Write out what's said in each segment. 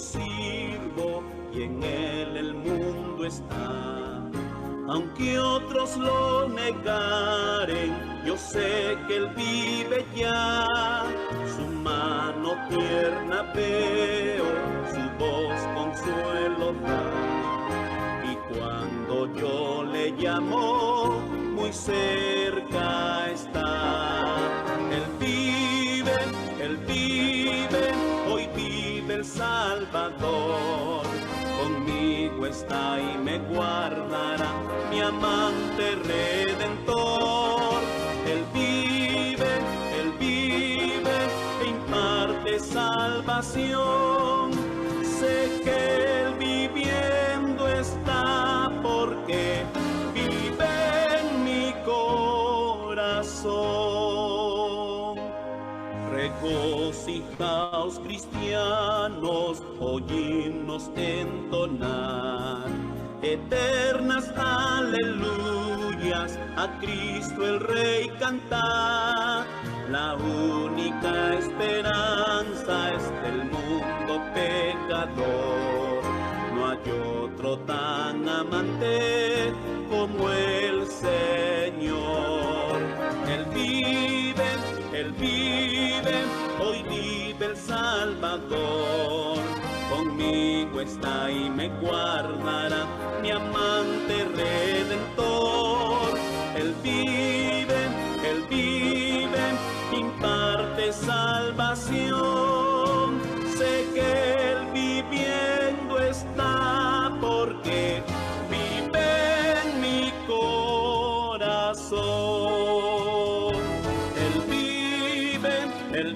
sirvo y en Él el mundo está. Aunque otros lo negaren, yo sé que Él vive ya. Su mano tierna veo, su voz consuelo da. Y cuando yo le llamo, muy cerca está. Él vive, hoy vive el Salvador. Conmigo está y me guardará, mi amante redentor. Él vive, e imparte salvación. Sé que Él viviendo está porque vive en mi corazón. Regocijaos, cristianos, oímos entonar eternas aleluyas, a Cristo el Rey cantar. La única esperanza es del mundo pecador. No hay otro tan amante como el Señor. Él vive, hoy vive el Salvador. Conmigo está y me guardará, mi amante redentor. Él vive, imparte salvación. Sé que Él viviendo está porque vive en mi corazón. Él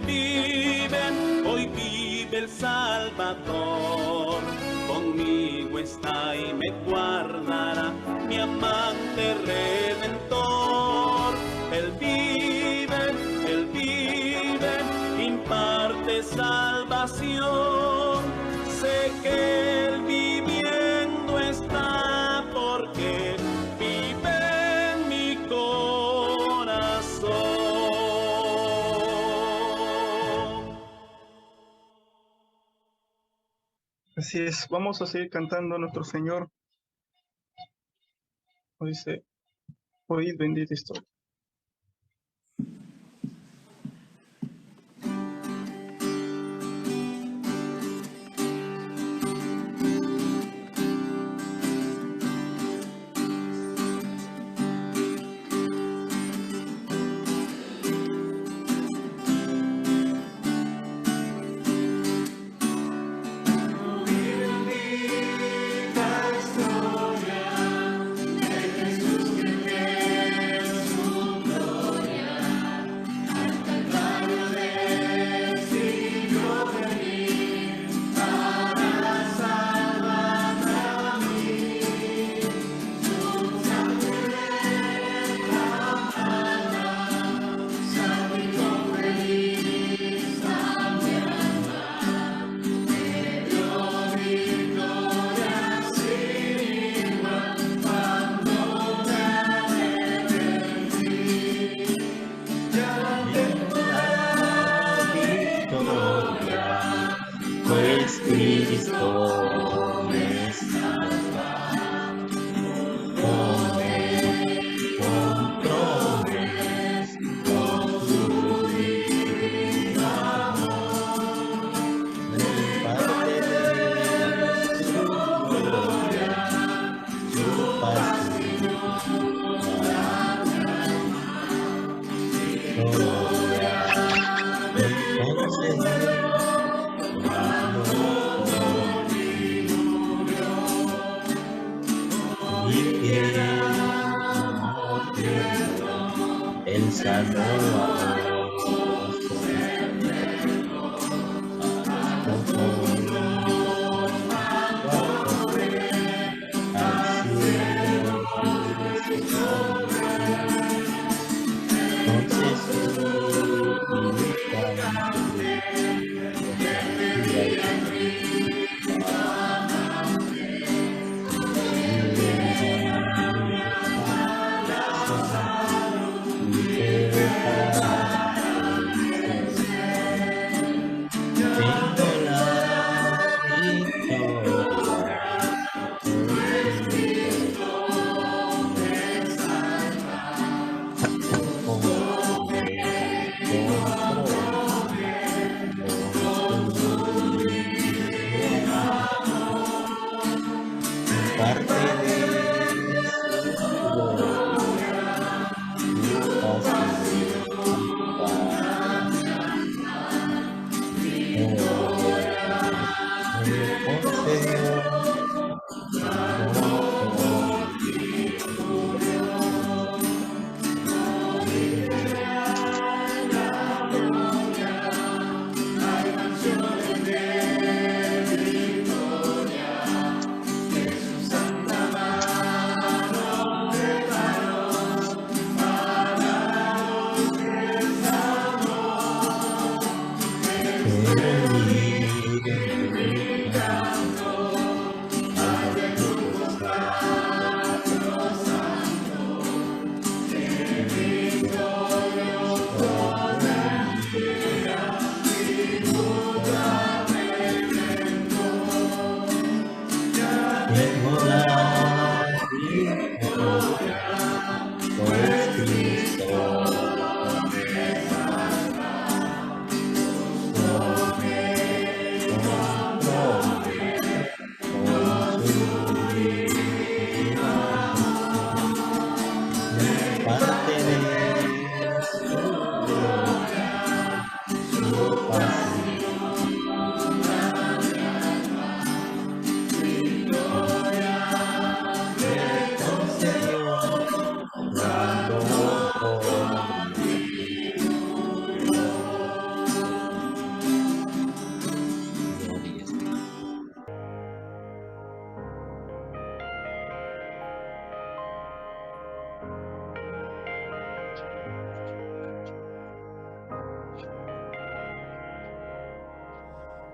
vive, hoy vive el Salvador. Conmigo está y me guardará, mi amante redentor. Él vive, imparte salvación. Sé que Él viviendo está porque vive en mi corazón. Así es, vamos a seguir cantando a nuestro Señor. Dice, oíd bendita historia. Pues Cristo me salva, con Él compromes con su divino amor, de parte de su gloria, su paz y su gloria, el Salvador. Entonces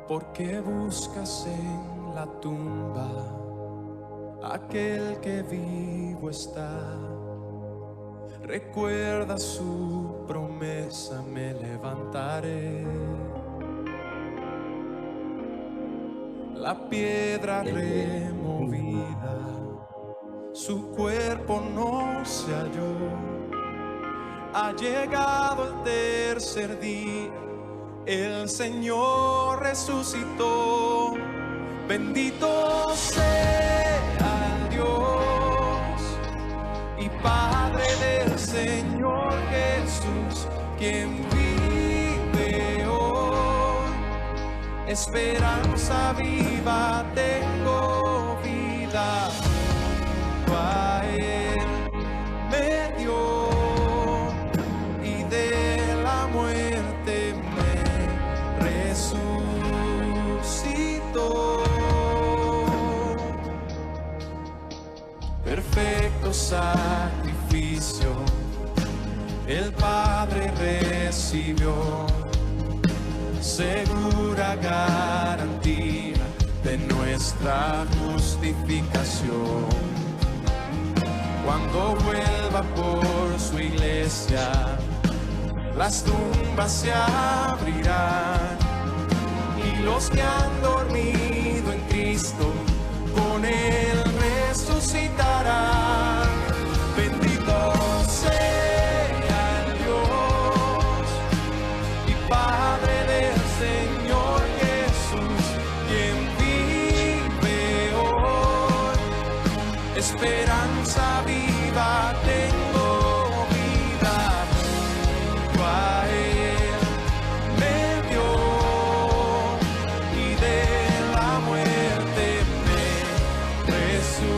¿Por qué buscas en la tumba aquel que vivo está? Recuerda su promesa, me levantaré. La piedra removida, su cuerpo no se halló. Ha llegado el tercer día, el Señor resucitó. Bendito sea el Dios y Padre del Señor Jesús, quien vive hoy. Esperanza viva, tengo vida, a Él me dio y de la muerte me resucitó. Perfecto sacrificio el Padre recibió, segura garantía de nuestra justificación. Cuando vuelva por su iglesia, las tumbas se abrirán y los que han dormido en Cristo con Él resucitarán. Bendito sea el Dios y Padre del Señor Jesús, quien vive hoy. Esperanza viva, tengo vida, a Él me dio y de la muerte me resucitó.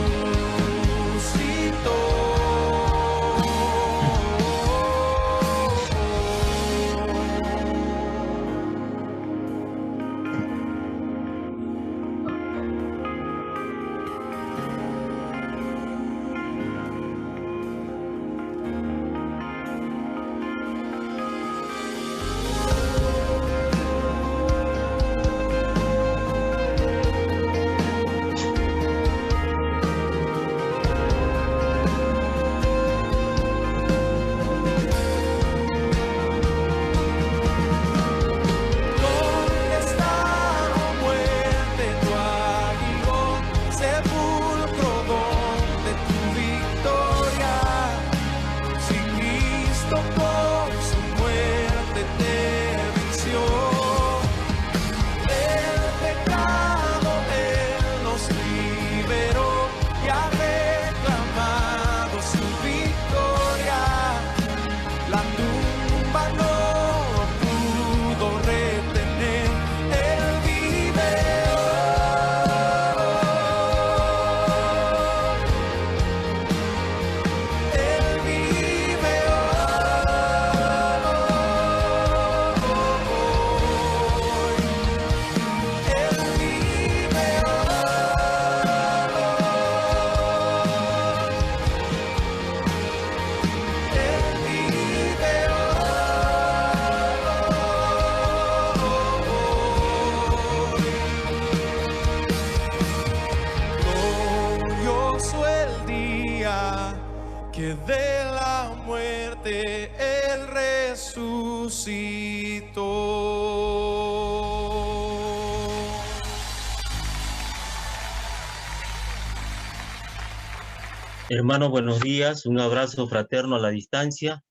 de la muerte Él resucitó. Hermanos, buenos días, un abrazo fraterno a la distancia.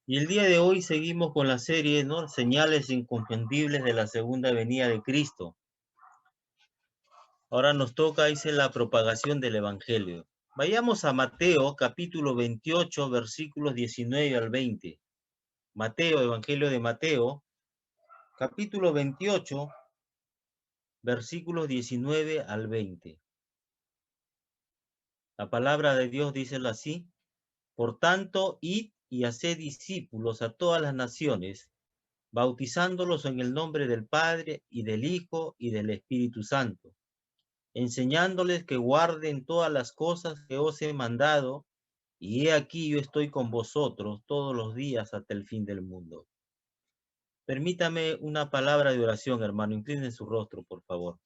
Y el día de hoy seguimos con la serie, ¿no? Señales inconfundibles de la segunda venida de Cristo. Ahora nos toca, dice, la propagación del Evangelio. Vayamos a Mateo, capítulo 28, versículos 19 al 20. Mateo, Evangelio de Mateo, capítulo 28, versículos 19 al 20. La palabra de Dios dice así: por tanto, id y haced discípulos a todas las naciones, bautizándolos en el nombre del Padre y del Hijo y del Espíritu Santo, enseñándoles que guarden todas las cosas que os he mandado, y he aquí yo estoy con vosotros todos los días hasta el fin del mundo. Permítame una palabra de oración, hermano. Inclinen su rostro, por favor.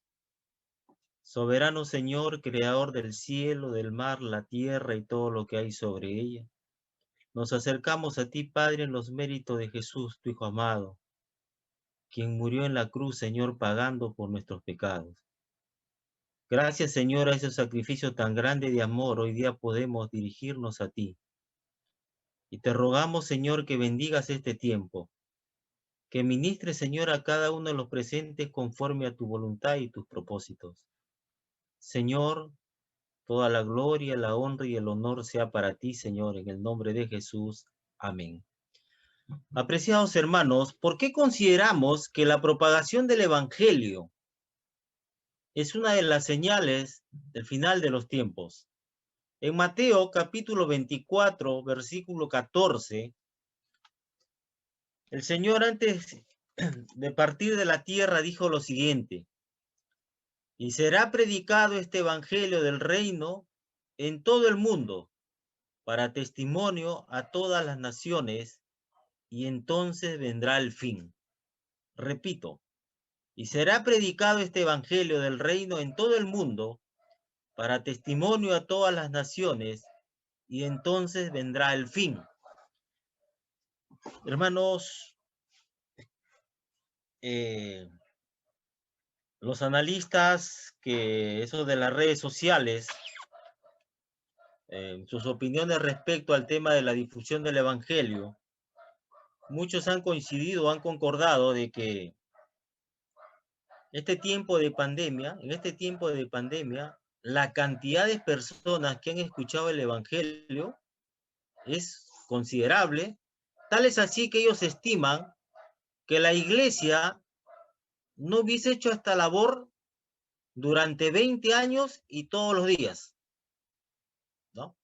Soberano Señor, creador del cielo, del mar, la tierra y todo lo que hay sobre ella, nos acercamos a ti, Padre, en los méritos de Jesús, tu Hijo amado, quien murió en la cruz, Señor, pagando por nuestros pecados. Gracias, Señor, a ese sacrificio tan grande de amor, hoy día podemos dirigirnos a ti. Y te rogamos, Señor, que bendigas este tiempo, que ministres, Señor, a cada uno de los presentes conforme a tu voluntad y tus propósitos. Señor, toda la gloria, la honra y el honor sea para ti, Señor, en el nombre de Jesús. Amén. Apreciados hermanos, ¿por qué consideramos que la propagación del Evangelio es una de las señales del final de los tiempos? En Mateo capítulo 24, versículo 14, el Señor antes de partir de la tierra dijo lo siguiente: y será predicado este Evangelio del reino en todo el mundo para testimonio a todas las naciones, y entonces vendrá el fin. Repito, y será predicado este Evangelio del reino en todo el mundo para testimonio a todas las naciones, y entonces vendrá el fin. Hermanos, los analistas que eso de las redes sociales, sus opiniones respecto al tema de la difusión del Evangelio, muchos han coincidido, han concordado de que en este tiempo de pandemia, la cantidad de personas que han escuchado el Evangelio es considerable. Tal es así que ellos estiman que la iglesia no hubiese hecho esta labor durante 20 años y todos los días, ¿no?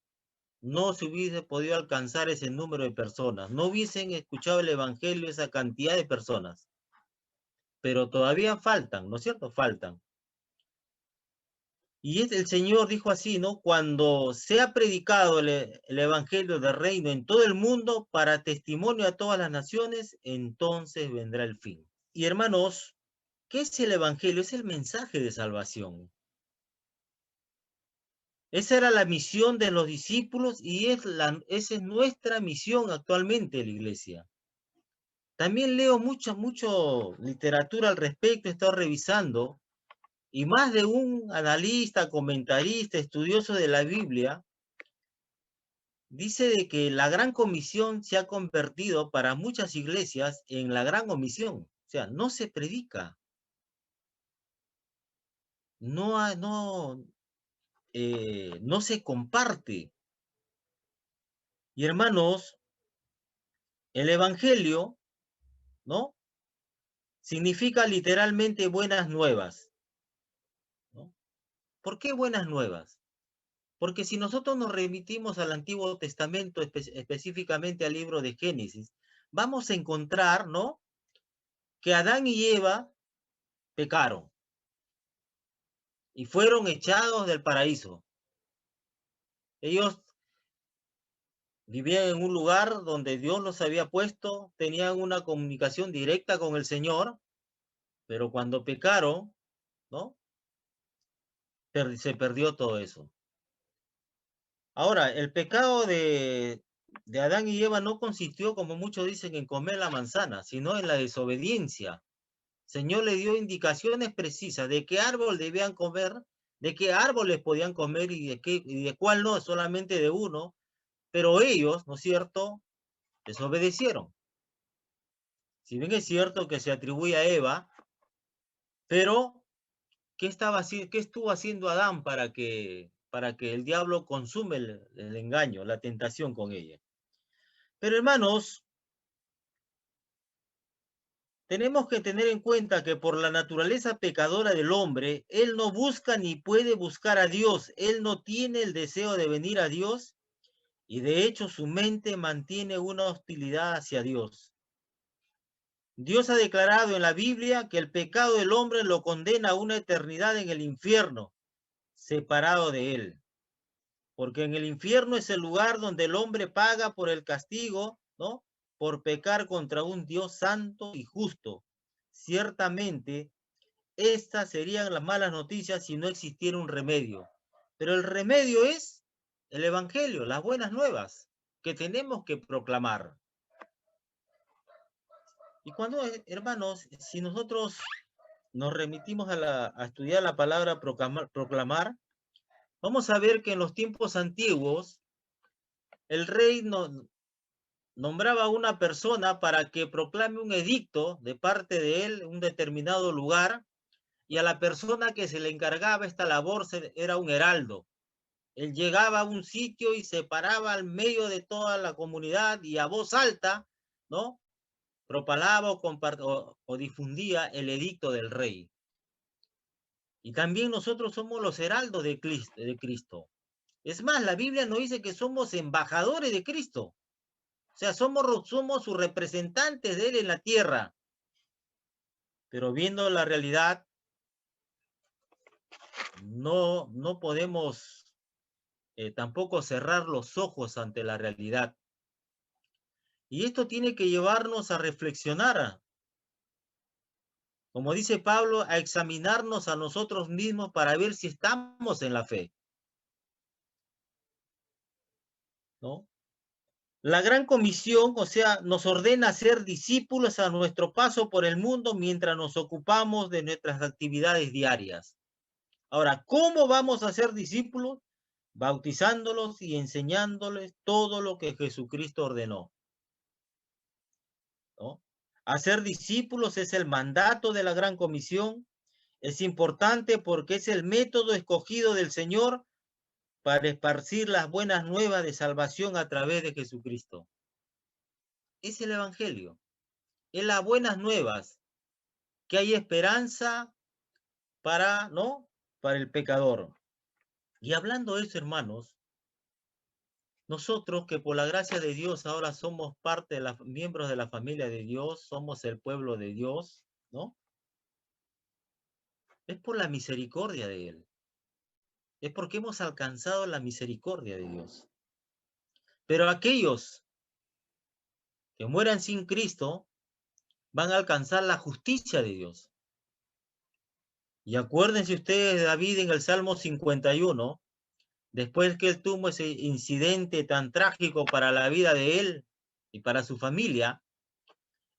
No se hubiese podido alcanzar ese número de personas, no hubiesen escuchado el Evangelio esa cantidad de personas. Pero todavía faltan, ¿no es cierto? Faltan. Y el Señor dijo así, ¿no? Cuando sea predicado el Evangelio del reino en todo el mundo para testimonio a todas las naciones, entonces vendrá el fin. Y hermanos, ¿qué es el Evangelio? Es el mensaje de salvación. Esa era la misión de los discípulos y esa es nuestra misión actualmente en la iglesia. También leo mucha literatura al respecto, he estado revisando, y más de un analista, comentarista, estudioso de la Biblia, dice de que la Gran Comisión se ha convertido para muchas iglesias en la Gran Omisión. O sea, no se predica. No se comparte. Y hermanos, el Evangelio, ¿no? Significa literalmente buenas nuevas, ¿no? ¿Por qué buenas nuevas? Porque si nosotros nos remitimos al Antiguo Testamento, específicamente al libro de Génesis, vamos a encontrar, ¿no?, que Adán y Eva pecaron y fueron echados del paraíso. Ellos vivían en un lugar donde Dios los había puesto, tenían una comunicación directa con el Señor, pero cuando pecaron, ¿no?, se perdió todo eso. Ahora, el pecado de Adán y Eva no consistió, como muchos dicen, en comer la manzana, sino en la desobediencia. El Señor le dio indicaciones precisas de qué árbol debían comer, de qué árboles podían comer y de cuál no, solamente de uno, pero ellos, ¿no es cierto?, desobedecieron. Si bien es cierto que se atribuye a Eva, pero ¿qué estuvo haciendo Adán para que el diablo consume el engaño, la tentación con ella? Pero hermanos, tenemos que tener en cuenta que por la naturaleza pecadora del hombre, él no busca ni puede buscar a Dios. Él no tiene el deseo de venir a Dios y de hecho su mente mantiene una hostilidad hacia Dios. Dios ha declarado en la Biblia que el pecado del hombre lo condena a una eternidad en el infierno, separado de él. Porque en el infierno es el lugar donde el hombre paga por el castigo, ¿no?, por pecar contra un Dios santo y justo. Ciertamente, estas serían las malas noticias si no existiera un remedio. Pero el remedio es el Evangelio, las buenas nuevas que tenemos que proclamar. Y cuando, hermanos, si nosotros nos remitimos a estudiar la palabra proclamar, vamos a ver que en los tiempos antiguos el rey nombraba a una persona para que proclame un edicto de parte de él en un determinado lugar, y a la persona que se le encargaba esta labor era un heraldo. Él llegaba a un sitio y se paraba al medio de toda la comunidad y a voz alta, ¿no?, propalaba o difundía el edicto del rey. Y también nosotros somos los heraldos de Cristo. Es más, la Biblia nos dice que somos embajadores de Cristo. O sea, somos sus representantes de Él en la tierra. Pero viendo la realidad, no podemos tampoco cerrar los ojos ante la realidad. Y esto tiene que llevarnos a reflexionar, como dice Pablo, a examinarnos a nosotros mismos para ver si estamos en la fe, ¿no? La gran comisión, o sea, nos ordena ser discípulos a nuestro paso por el mundo mientras nos ocupamos de nuestras actividades diarias. Ahora, ¿cómo vamos a ser discípulos? Bautizándolos y enseñándoles todo lo que Jesucristo ordenó, ¿no? Hacer discípulos es el mandato de la gran comisión. Es importante porque es el método escogido del Señor para esparcir las buenas nuevas de salvación a través de Jesucristo. Es el Evangelio, es las buenas nuevas, que hay esperanza para, ¿no?, para el pecador. Y hablando de eso, hermanos, nosotros que por la gracia de Dios ahora somos miembros de la familia de Dios, somos el pueblo de Dios, ¿no? Es por la misericordia de Él. Es porque hemos alcanzado la misericordia de Dios. Pero aquellos que mueran sin Cristo van a alcanzar la justicia de Dios. Y acuérdense ustedes de David en el Salmo 51, después que él tuvo ese incidente tan trágico para la vida de él y para su familia,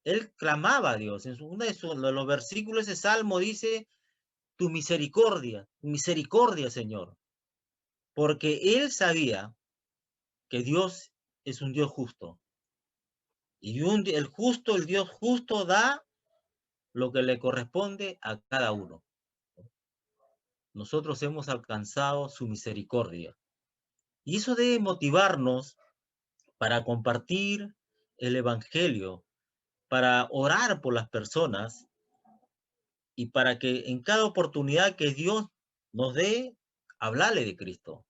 él clamaba a Dios. En uno de los versículos de ese Salmo dice, tu misericordia, Señor. Porque él sabía que Dios es un Dios justo. Y el Dios justo da lo que le corresponde a cada uno. Nosotros hemos alcanzado su misericordia. Y eso debe motivarnos para compartir el Evangelio, para orar por las personas y para que en cada oportunidad que Dios nos dé, hablarle de Cristo,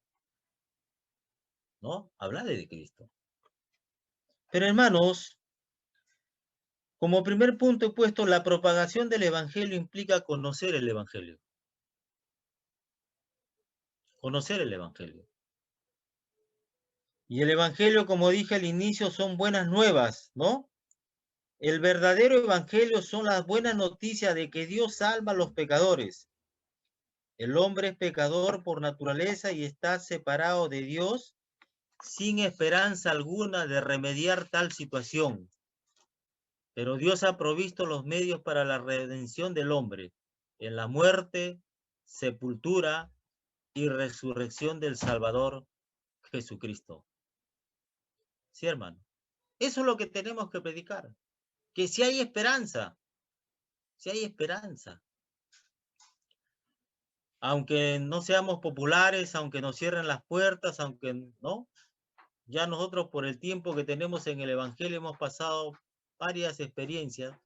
¿no? Hablarle de Cristo. Pero hermanos, como primer punto he puesto, la propagación del Evangelio implica conocer el Evangelio. Conocer el Evangelio. Y el Evangelio, como dije al inicio, son buenas nuevas, ¿no? El verdadero Evangelio son las buenas noticias de que Dios salva a los pecadores. El hombre es pecador por naturaleza y está separado de Dios, sin esperanza alguna de remediar tal situación. Pero Dios ha provisto los medios para la redención del hombre en la muerte, sepultura y resurrección del Salvador Jesucristo. Sí, hermano. Eso es lo que tenemos que predicar. Que si hay esperanza, si hay esperanza. Aunque no seamos populares, aunque nos cierren las puertas, aunque no, ya nosotros por el tiempo que tenemos en el Evangelio hemos pasado varias experiencias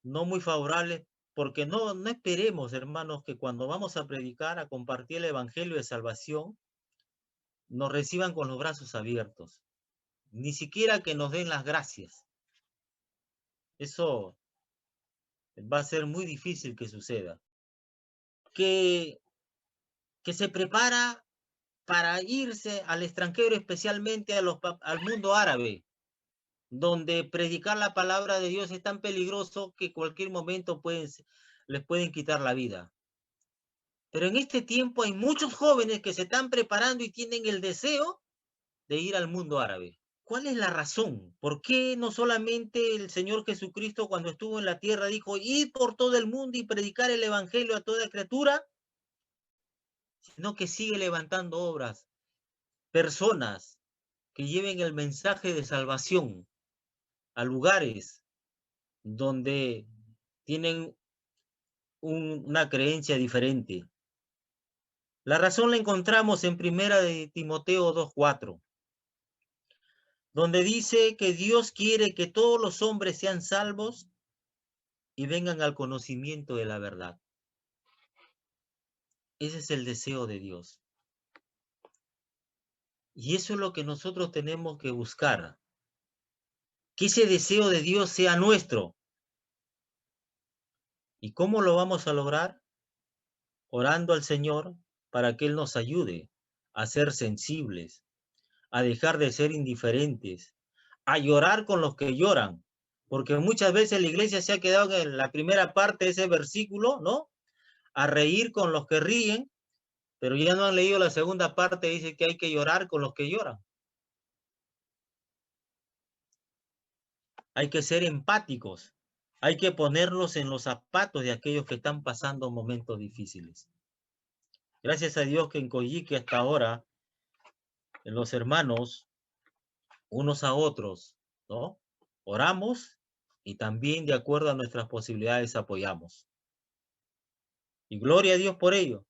no muy favorables, porque no esperemos, hermanos, que cuando vamos a predicar, a compartir el Evangelio de salvación, nos reciban con los brazos abiertos. Ni siquiera que nos den las gracias. Eso va a ser muy difícil que suceda. Que se prepara para irse al extranjero, especialmente al mundo árabe, donde predicar la palabra de Dios es tan peligroso que cualquier momento les pueden quitar la vida. Pero en este tiempo hay muchos jóvenes que se están preparando y tienen el deseo de ir al mundo árabe. ¿Cuál es la razón? ¿Por qué no solamente el Señor Jesucristo cuando estuvo en la tierra dijo, id por todo el mundo y predicar el evangelio a toda criatura? Sino que sigue levantando obras, personas que lleven el mensaje de salvación a lugares donde tienen una creencia diferente. La razón la encontramos en 1 de Timoteo 2:4, donde dice que Dios quiere que todos los hombres sean salvos y vengan al conocimiento de la verdad. Ese es el deseo de Dios. Y eso es lo que nosotros tenemos que buscar. Que ese deseo de Dios sea nuestro. ¿Y cómo lo vamos a lograr? Orando al Señor para que Él nos ayude a ser sensibles, a dejar de ser indiferentes, a llorar con los que lloran. Porque muchas veces la iglesia se ha quedado en la primera parte de ese versículo, ¿no? A reír con los que ríen, pero ya no han leído la segunda parte, dice que hay que llorar con los que lloran. Hay que ser empáticos, hay que ponerlos en los zapatos de aquellos que están pasando momentos difíciles. Gracias a Dios que en Coyique hasta ahora, los hermanos, unos a otros, ¿no? Oramos y también de acuerdo a nuestras posibilidades apoyamos. Y gloria a Dios por ello.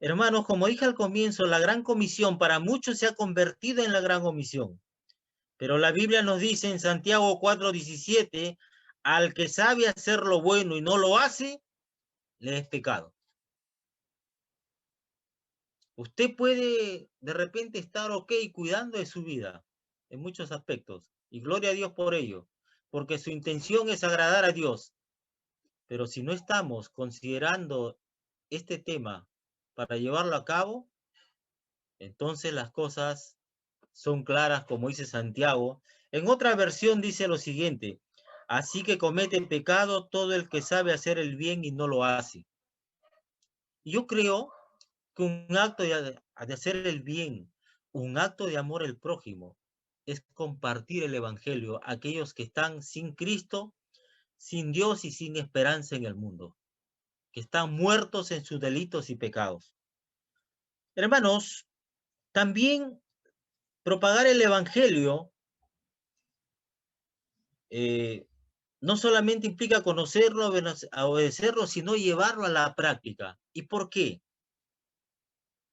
Hermanos, como dije al comienzo, la gran comisión para muchos se ha convertido en la gran omisión. Pero la Biblia nos dice en Santiago 4:17, al que sabe hacer lo bueno y no lo hace, le es pecado. Usted puede de repente estar ok cuidando de su vida en muchos aspectos. Y gloria a Dios por ello. Porque su intención es agradar a Dios. Pero si no estamos considerando este tema para llevarlo a cabo, entonces las cosas son claras, como dice Santiago. En otra versión dice lo siguiente: así que comete pecado todo el que sabe hacer el bien y no lo hace. Y yo creo que un acto de hacer el bien, un acto de amor al prójimo, es compartir el evangelio a aquellos que están sin Cristo, sin Dios y sin esperanza en el mundo, que están muertos en sus delitos y pecados. Hermanos, también propagar el evangelio no solamente implica conocerlo, obedecerlo, sino llevarlo a la práctica. ¿Y por qué?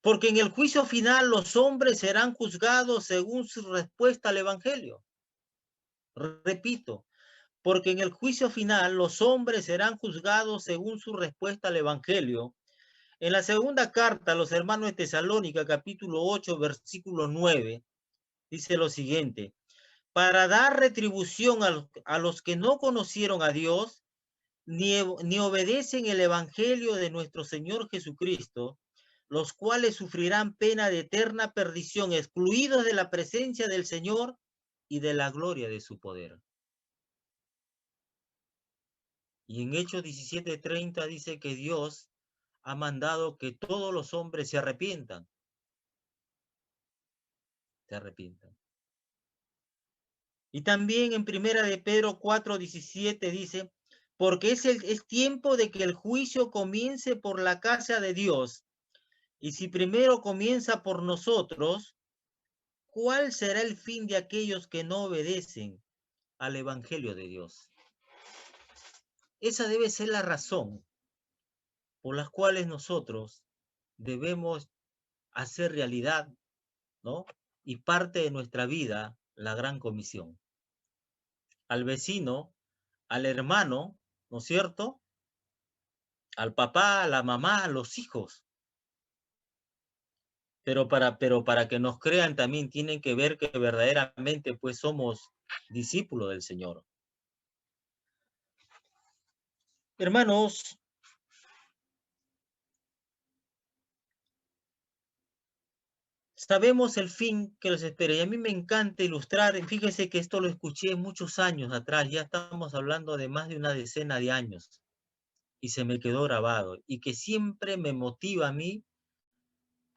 Porque en el juicio final los hombres serán juzgados según su respuesta al evangelio. Repito, porque en el juicio final los hombres serán juzgados según su respuesta al evangelio. En la segunda carta a los hermanos de Tesalónica, capítulo 8, versículo 9, dice lo siguiente: para dar retribución a los que no conocieron a Dios, ni obedecen el evangelio de nuestro Señor Jesucristo, los cuales sufrirán pena de eterna perdición, excluidos de la presencia del Señor y de la gloria de su poder. Y en Hechos 17:30 dice que Dios ha mandado que todos los hombres se arrepientan. se arrepientan. Y también en primera de Pedro 4:17 dice, porque es tiempo de que el juicio comience por la casa de Dios. Y si primero comienza por nosotros, ¿cuál será el fin de aquellos que no obedecen al Evangelio de Dios? Esa debe ser la razón por las cuales nosotros debemos hacer realidad, ¿no? Y parte de nuestra vida, la gran comisión. Al vecino, al hermano, ¿no es cierto? Al papá, a la mamá, a los hijos. Pero para que nos crean también tienen que ver que verdaderamente pues somos discípulos del Señor. Hermanos, sabemos el fin que los espera y a mí me encanta ilustrar, fíjese que esto lo escuché muchos años atrás, ya estamos hablando de más de una decena de años y se me quedó grabado y que siempre me motiva a mí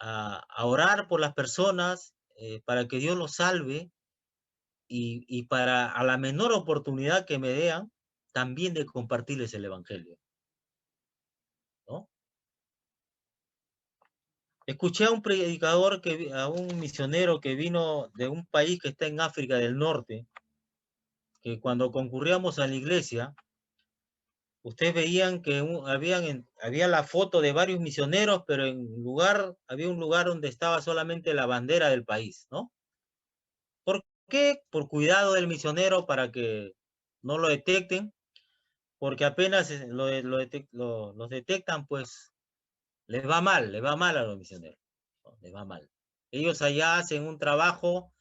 a orar por las personas para que Dios los salve y para a la menor oportunidad que me den también de compartirles el Evangelio, ¿no? Escuché a un predicador, a un misionero que vino de un país que está en África del Norte, que cuando concurríamos a la iglesia, ustedes veían que había la foto de varios misioneros, pero había un lugar donde estaba solamente la bandera del país, ¿no? ¿Por qué? Por cuidado del misionero para que no lo detecten, porque apenas los detectan, pues les va mal a los misioneros, ¿no? Les va mal. Ellos allá hacen un trabajo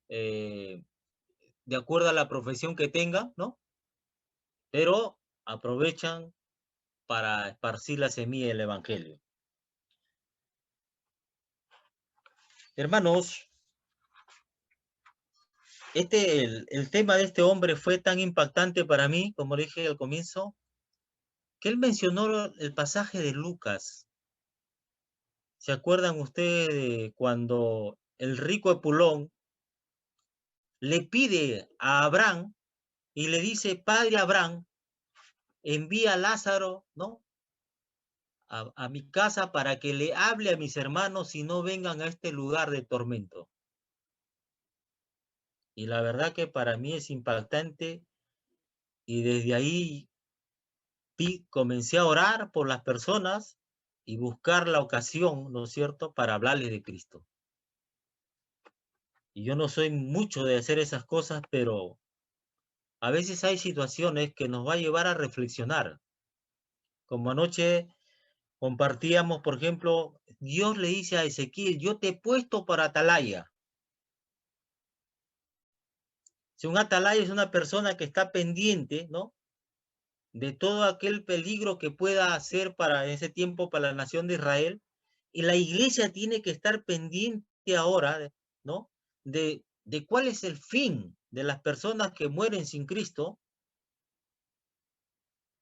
de acuerdo a la profesión que tengan, ¿no? Pero aprovechan para esparcir la semilla del Evangelio. Hermanos, el tema de este hombre fue tan impactante para mí, como le dije al comienzo, que él mencionó el pasaje de Lucas. ¿Se acuerdan ustedes de cuando el rico Epulón le pide a Abraham y le dice, padre Abraham, envía a Lázaro, ¿no? A mi casa para que le hable a mis hermanos y no vengan a este lugar de tormento? Y la verdad que para mí es impactante y desde ahí comencé a orar por las personas y buscar la ocasión, ¿no es cierto?, para hablarles de Cristo. Y yo no soy mucho de hacer esas cosas, pero a veces hay situaciones que nos va a llevar a reflexionar. Como anoche compartíamos, por ejemplo, Dios le dice a Ezequiel, yo te he puesto para atalaya. Si un atalaya es una persona que está pendiente, ¿no?, de todo aquel peligro que pueda hacer para ese tiempo para la nación de Israel, y la iglesia tiene que estar pendiente ahora, ¿no?, de cuál es el fin de las personas que mueren sin Cristo.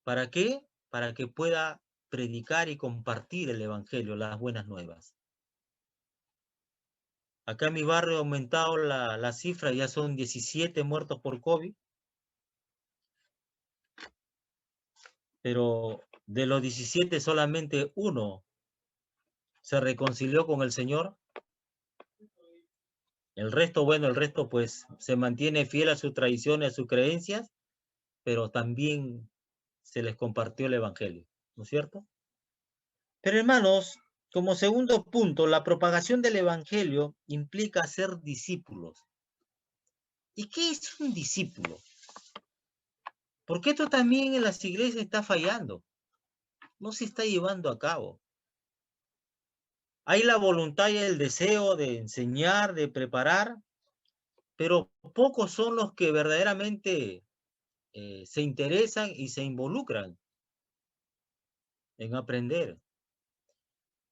¿Para qué? Para que pueda predicar y compartir el Evangelio, las buenas nuevas. Acá en mi barrio ha aumentado la cifra, ya son 17 muertos por COVID, pero de los 17 solamente uno se reconcilió con el Señor. El resto, bueno, el resto pues se mantiene fiel a sus tradiciones, a sus creencias, pero también se les compartió el Evangelio, ¿no es cierto? Pero hermanos, como segundo punto, la propagación del Evangelio implica ser discípulos. ¿Y qué es un discípulo? Porque esto también en las iglesias está fallando, no se está llevando a cabo. Hay la voluntad y el deseo de enseñar, de preparar, pero pocos son los que verdaderamente se interesan y se involucran en aprender.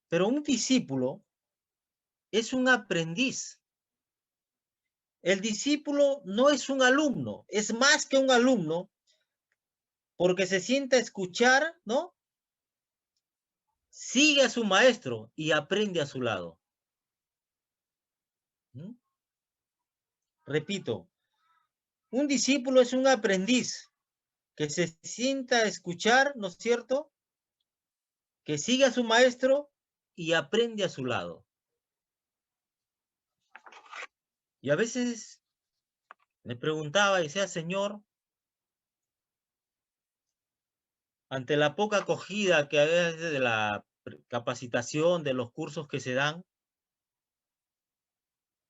Pero un discípulo es un aprendiz. El discípulo no es un alumno, es más que un alumno, porque se sienta a escuchar, ¿no? Sigue a su maestro y aprende a su lado. ¿Mm? Repito, un discípulo es un aprendiz que se sienta a escuchar, ¿no es cierto? Que sigue a su maestro y aprende a su lado. Y a veces me preguntaba y decía, Señor, ante la poca acogida que hay de la capacitación, de los cursos que se dan,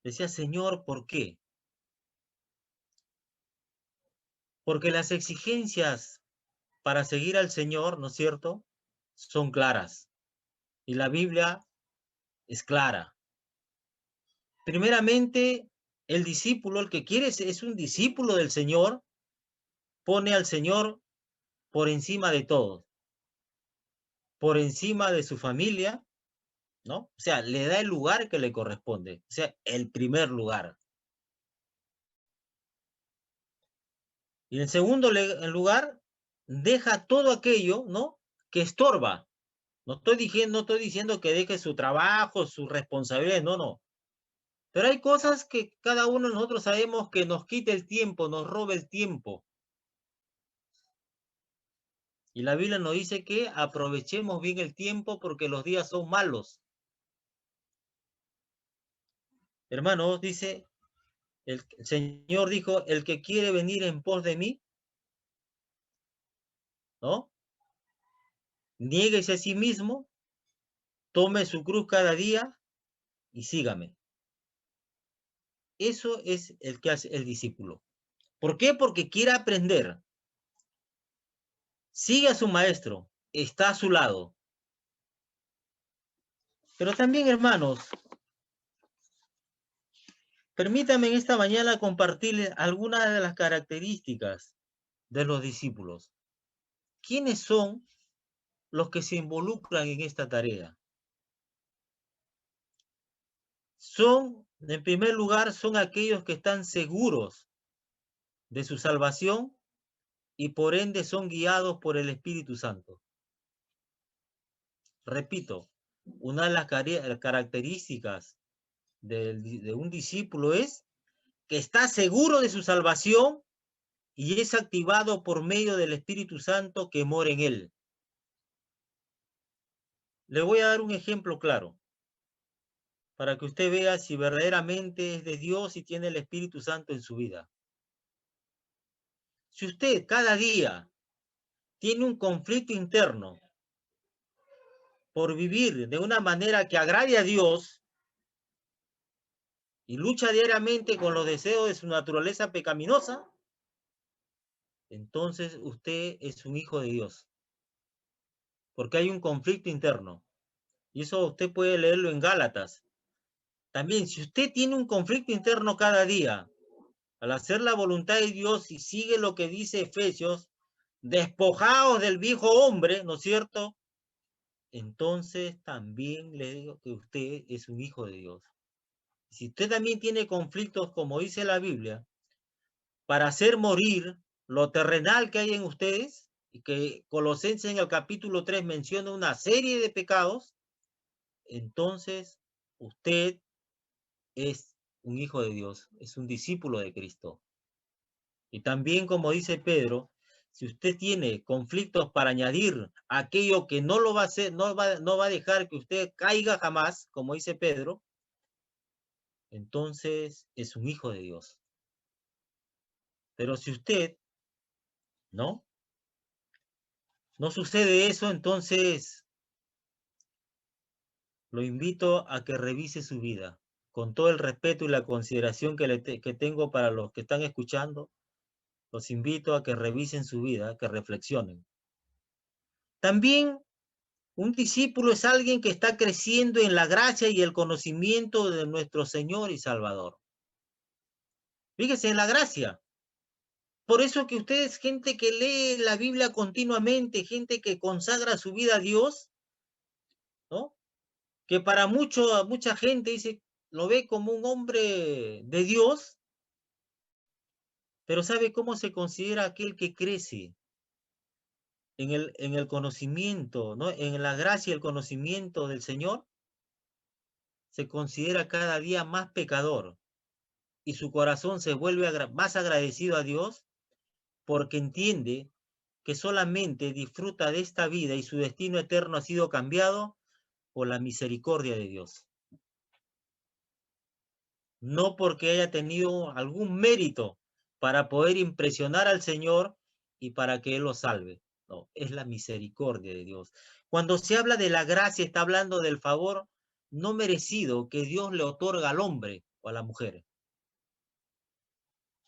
decía, Señor, ¿por qué? Porque las exigencias para seguir al Señor, ¿no es cierto?, son claras. Y la Biblia es clara. Primeramente, el discípulo, el que quiere es un discípulo del Señor, pone al Señor por encima de todo, por encima de su familia, ¿no? O sea, le da el lugar que le corresponde, o sea, el primer lugar. Y en segundo lugar, deja todo aquello, ¿no?, que estorba. No estoy diciendo que deje su trabajo, sus responsabilidades, no. Pero hay cosas que cada uno de nosotros sabemos que nos quita el tiempo, nos roba el tiempo. Y la Biblia nos dice que aprovechemos bien el tiempo porque los días son malos. Hermanos, dice, el Señor dijo, el que quiere venir en pos de mí, ¿no?, niéguese a sí mismo, tome su cruz cada día y sígame. Eso es el que hace el discípulo. ¿Por qué? Porque quiere aprender. Sigue a su maestro, está a su lado. Pero también, hermanos, permítanme en esta mañana compartirles algunas de las características de los discípulos. ¿Quiénes son los que se involucran en esta tarea? En primer lugar, son aquellos que están seguros de su salvación y por ende son guiados por el Espíritu Santo. Repito, una de las características de un discípulo es que está seguro de su salvación y es activado por medio del Espíritu Santo que mora en él. Le voy a dar un ejemplo claro para que usted vea si verdaderamente es de Dios y tiene el Espíritu Santo en su vida. Si usted cada día tiene un conflicto interno por vivir de una manera que agrade a Dios y lucha diariamente con los deseos de su naturaleza pecaminosa, entonces usted es un hijo de Dios. Porque hay un conflicto interno. Y eso usted puede leerlo en Gálatas. También, si usted tiene un conflicto interno cada día, al hacer la voluntad de Dios y sigue lo que dice Efesios, despojaos del viejo hombre, ¿no es cierto? Entonces también le digo que usted es un hijo de Dios. Si usted también tiene conflictos, como dice la Biblia, para hacer morir lo terrenal que hay en ustedes, y que Colosenses en el capítulo 3 menciona una serie de pecados, entonces usted es un hijo de Dios, es un discípulo de Cristo. Y también, como dice Pedro, si usted tiene conflictos para añadir aquello que no lo va a hacer, no va a dejar que usted caiga jamás, como dice Pedro, entonces es un hijo de Dios. Pero si usted, ¿no?, no sucede eso, entonces lo invito a que revise su vida, con todo el respeto y la consideración que tengo para los que están escuchando. Los invito a que revisen su vida, que reflexionen. También un discípulo es alguien que está creciendo en la gracia y el conocimiento de nuestro Señor y Salvador. Fíjese en la gracia. Por eso que ustedes, gente que lee la Biblia continuamente, gente que consagra su vida a Dios, ¿no?, que para mucha gente dice, lo ve como un hombre de Dios, pero ¿sabe cómo se considera aquel que crece en el conocimiento, ¿no?, en la gracia y el conocimiento del Señor? Se considera cada día más pecador, y su corazón se vuelve más agradecido a Dios porque entiende que solamente disfruta de esta vida y su destino eterno ha sido cambiado por la misericordia de Dios. No porque haya tenido algún mérito para poder impresionar al Señor y para que Él lo salve. No, es la misericordia de Dios. Cuando se habla de la gracia, está hablando del favor no merecido que Dios le otorga al hombre o a la mujer.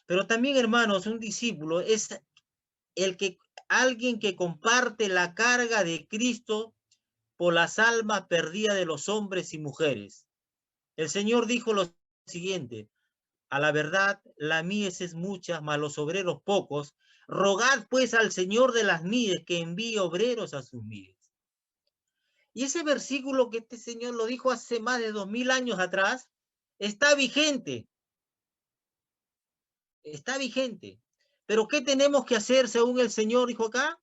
Pero también, hermanos, un discípulo es alguien que comparte la carga de Cristo por las almas perdidas de los hombres y mujeres. El Señor dijo lo siguiente: a la verdad, la mies es mucha, mas los obreros pocos. Rogad pues al Señor de las mies que envíe obreros a sus mies. Y ese versículo que este Señor lo dijo hace más de 2000 años atrás, está vigente. Está vigente. Pero ¿qué tenemos que hacer según el Señor dijo acá?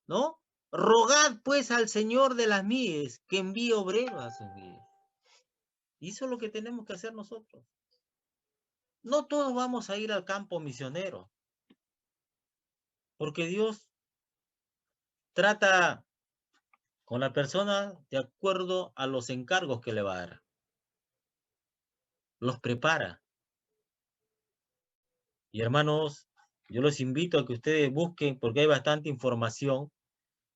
¿No? Rogad pues al Señor de las mies que envíe obreros a sus mies. Y eso es lo que tenemos que hacer nosotros. No todos vamos a ir al campo misionero, porque Dios trata con la persona de acuerdo a los encargos que le va a dar. Los prepara. Y hermanos, yo los invito a que ustedes busquen, porque hay bastante información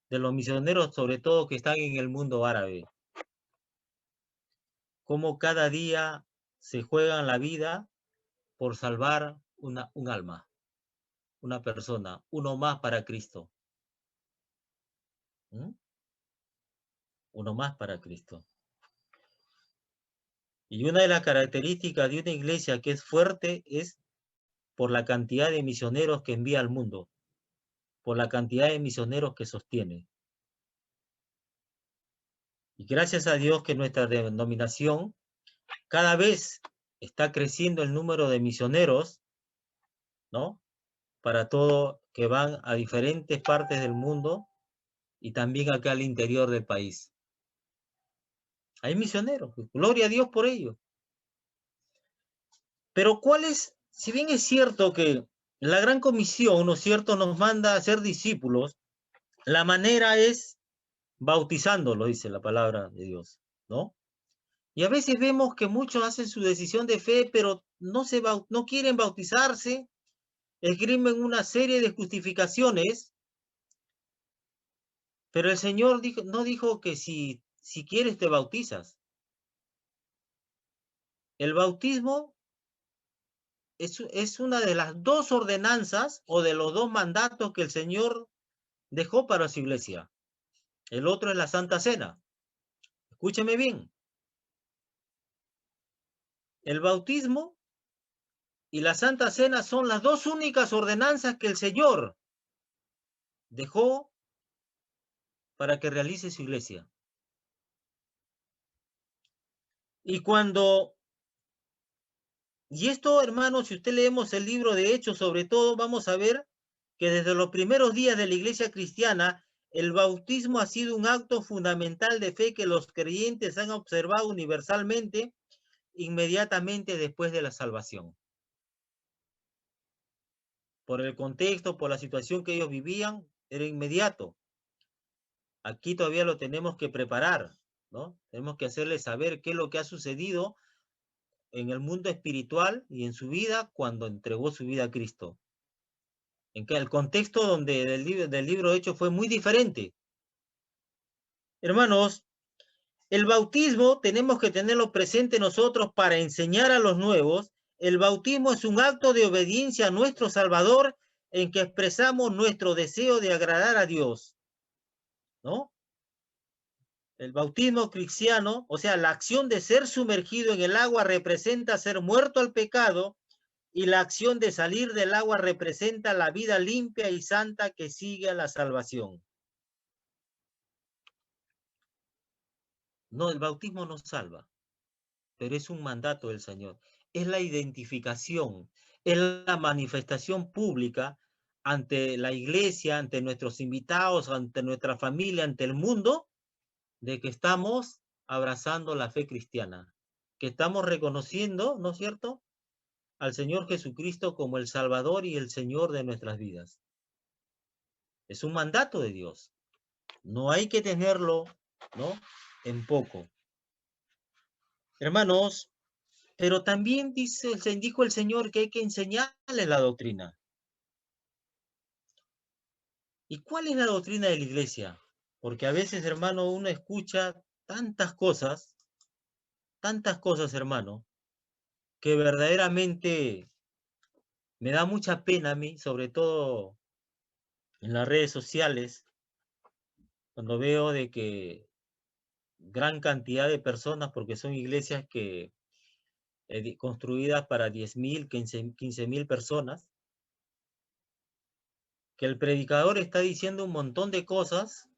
de los misioneros, sobre todo que están en el mundo árabe. Cómo cada día se juegan la vida por salvar un alma, una persona, uno más para Cristo. ¿Mm? Uno más para Cristo. Y una de las características de una iglesia que es fuerte es por la cantidad de misioneros que envía al mundo, por la cantidad de misioneros que sostiene. Y gracias a Dios que nuestra denominación cada vez está creciendo el número de misioneros, ¿no? Para todo, que van a diferentes partes del mundo y también acá al interior del país. Hay misioneros, gloria a Dios por ello. Pero ¿cuál es? Si bien es cierto que la gran comisión, ¿no es cierto?, nos manda a ser discípulos, la manera es bautizándolo, dice la palabra de Dios, ¿no? Y a veces vemos que muchos hacen su decisión de fe, pero no quieren bautizarse, esgrimen una serie de justificaciones, pero el Señor no dijo que si quieres te bautizas. El bautismo es una de las dos ordenanzas o de los dos mandatos que el Señor dejó para su iglesia. El otro es la Santa Cena. Escúcheme bien. El bautismo y la Santa Cena son las dos únicas ordenanzas que el Señor dejó para que realice su iglesia. Y esto, hermanos, si usted leemos el libro de Hechos, sobre todo, vamos a ver que desde los primeros días de la iglesia cristiana, el bautismo ha sido un acto fundamental de fe que los creyentes han observado universalmente inmediatamente después de la salvación. Por el contexto, por la situación que ellos vivían, era inmediato. Aquí todavía lo tenemos que preparar, ¿no? Tenemos que hacerles saber qué es lo que ha sucedido en el mundo espiritual y en su vida cuando entregó su vida a Cristo. En que el contexto del libro de Hechos fue muy diferente. Hermanos, el bautismo tenemos que tenerlo presente nosotros para enseñar a los nuevos. El bautismo es un acto de obediencia a nuestro Salvador en que expresamos nuestro deseo de agradar a Dios, ¿no? El bautismo cristiano, o sea, la acción de ser sumergido en el agua representa ser muerto al pecado, y la acción de salir del agua representa la vida limpia y santa que sigue a la salvación. No, el bautismo no salva, pero es un mandato del Señor. Es la identificación, es la manifestación pública ante la iglesia, ante nuestros invitados, ante nuestra familia, ante el mundo, de que estamos abrazando la fe cristiana, que estamos reconociendo, ¿no es cierto?, al Señor Jesucristo como el Salvador y el Señor de nuestras vidas. Es un mandato de Dios. No hay que tenerlo, ¿no?, en poco. Hermanos, pero también dijo el Señor que hay que enseñarles la doctrina. ¿Y cuál es la doctrina de la iglesia? Porque a veces, hermano, uno escucha tantas cosas, hermano, que verdaderamente me da mucha pena a mí, sobre todo en las redes sociales, cuando veo de que gran cantidad de personas, porque son iglesias que construidas para 10.000, 15.000 personas, que el predicador está diciendo un montón de cosas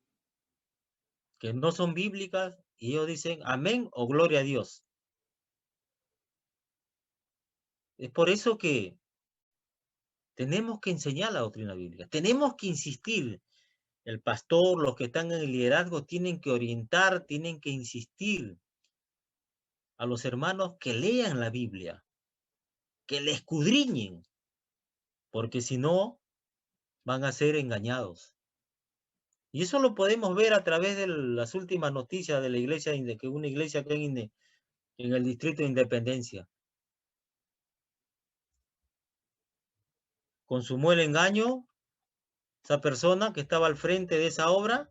que no son bíblicas y ellos dicen amén o gloria a Dios. Es por eso que tenemos que enseñar la doctrina bíblica, tenemos que insistir. El pastor, los que están en el liderazgo, tienen que orientar, tienen que insistir a los hermanos que lean la Biblia, que la escudriñen, porque si no, van a ser engañados. Y eso lo podemos ver a través de las últimas noticias de la iglesia, que una iglesia que en el Distrito de Independencia consumó el engaño, esa persona que estaba al frente de esa obra,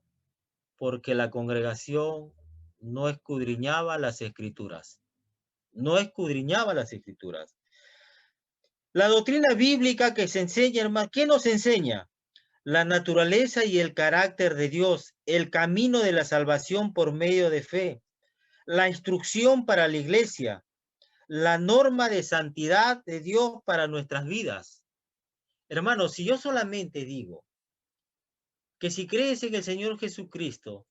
porque la congregación no escudriñaba las escrituras. No escudriñaba las escrituras. La doctrina bíblica que se enseña, hermano, ¿qué nos enseña? La naturaleza y el carácter de Dios, el camino de la salvación por medio de fe, la instrucción para la iglesia, la norma de santidad de Dios para nuestras vidas. Hermanos, si yo solamente digo que si crees en el Señor Jesucristo,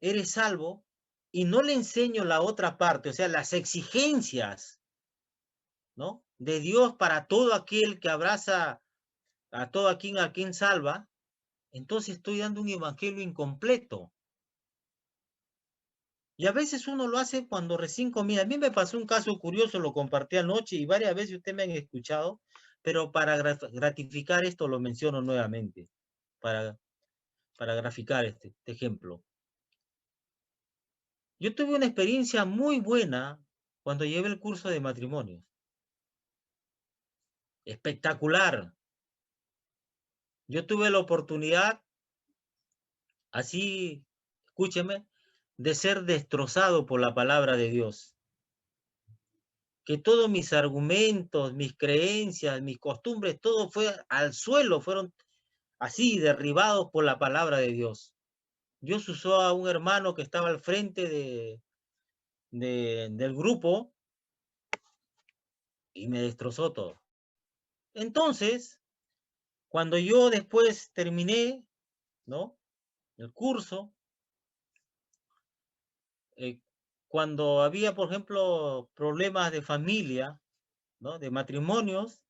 eres salvo, y no le enseño la otra parte, o sea, las exigencias, ¿no?, de Dios para todo aquel que abraza a todo a quien salva, entonces estoy dando un evangelio incompleto. Y a veces uno lo hace cuando recién comienza. A mí me pasó un caso curioso, lo compartí anoche y varias veces ustedes me han escuchado, pero para gratificar esto lo menciono nuevamente, para graficar este ejemplo. Yo tuve una experiencia muy buena cuando llevé el curso de matrimonios. Espectacular. Yo tuve la oportunidad, así, escúcheme, de ser destrozado por la palabra de Dios. Que todos mis argumentos, mis creencias, mis costumbres, todo fue al suelo, fueron así derribados por la palabra de Dios. Dios usó a un hermano que estaba al frente del grupo y me destrozó todo. Entonces, cuando yo después terminé, ¿no?, el curso, cuando había, por ejemplo, problemas de familia, ¿no?, de matrimonios,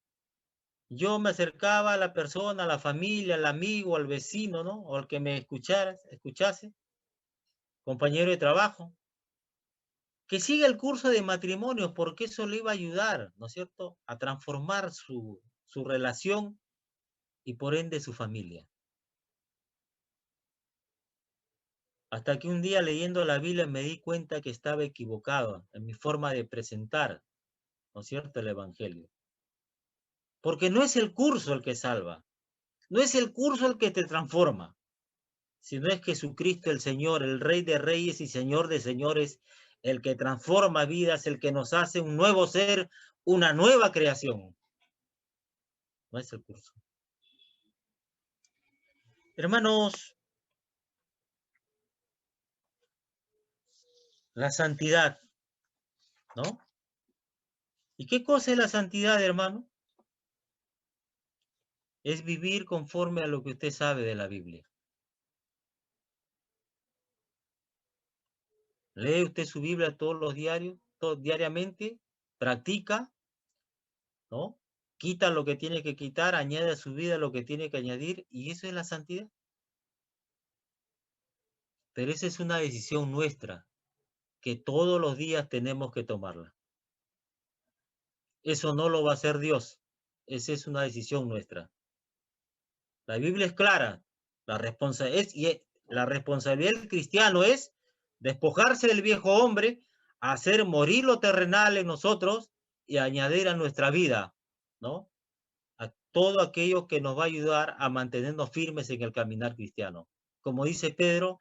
yo me acercaba a la persona, a la familia, al amigo, al vecino, ¿no?, o al que me escuchase, compañero de trabajo, que siga el curso de matrimonios, porque eso le iba a ayudar, ¿no es cierto?, a transformar su relación y por ende su familia. Hasta que un día leyendo la Biblia me di cuenta que estaba equivocado en mi forma de presentar, ¿no es cierto?, el Evangelio. Porque no es el curso el que salva, no es el curso el que te transforma, sino es Jesucristo el Señor, el Rey de Reyes y Señor de Señores, el que transforma vidas, el que nos hace un nuevo ser, una nueva creación. No es el curso. Hermanos, la santidad, ¿no? ¿Y qué cosa es la santidad, hermano? Es vivir conforme a lo que usted sabe de la Biblia. Lee usted su Biblia todos los diarios, diariamente, practica, ¿no? Quita lo que tiene que quitar, añade a su vida lo que tiene que añadir, y eso es la santidad. Pero esa es una decisión nuestra, que todos los días tenemos que tomarla. eso no lo va a hacer Dios. Esa es una decisión nuestra. La Biblia es clara. La responsabilidad del cristiano es despojarse del viejo hombre, hacer morir lo terrenal en nosotros y añadir a nuestra vida, ¿no? A todo aquello que nos va a ayudar a mantenernos firmes en el caminar cristiano. Como dice Pedro,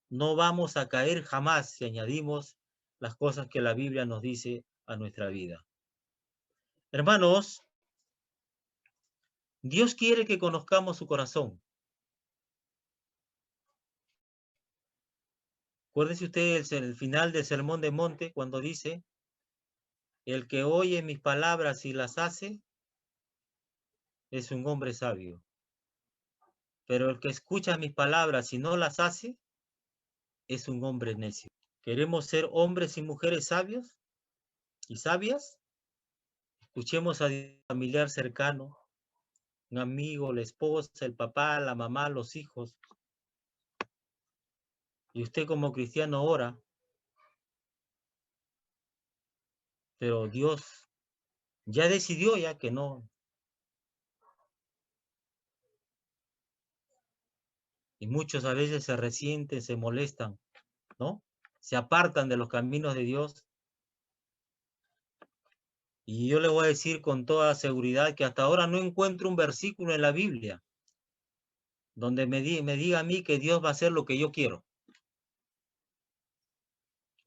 no vamos a caer jamás si añadimos las cosas que la Biblia nos dice a nuestra vida. Hermanos, Dios quiere que conozcamos su corazón. Acuérdense ustedes el final del Sermón del Monte cuando dice, el que oye mis palabras y las hace es un hombre sabio. Pero el que escucha mis palabras y no las hace es un hombre necio. ¿Queremos ser hombres y mujeres sabios y sabias? Escuchemos a un familiar cercano, un amigo, la esposa, el papá, la mamá, los hijos. Y usted como cristiano ora, pero Dios ya decidió ya que no. Y muchos a veces se resienten, se molestan, ¿no? Se apartan de los caminos de Dios. Y yo le voy a decir con toda seguridad que hasta ahora no encuentro un versículo en la Biblia donde me diga a mí que Dios va a hacer lo que yo quiero.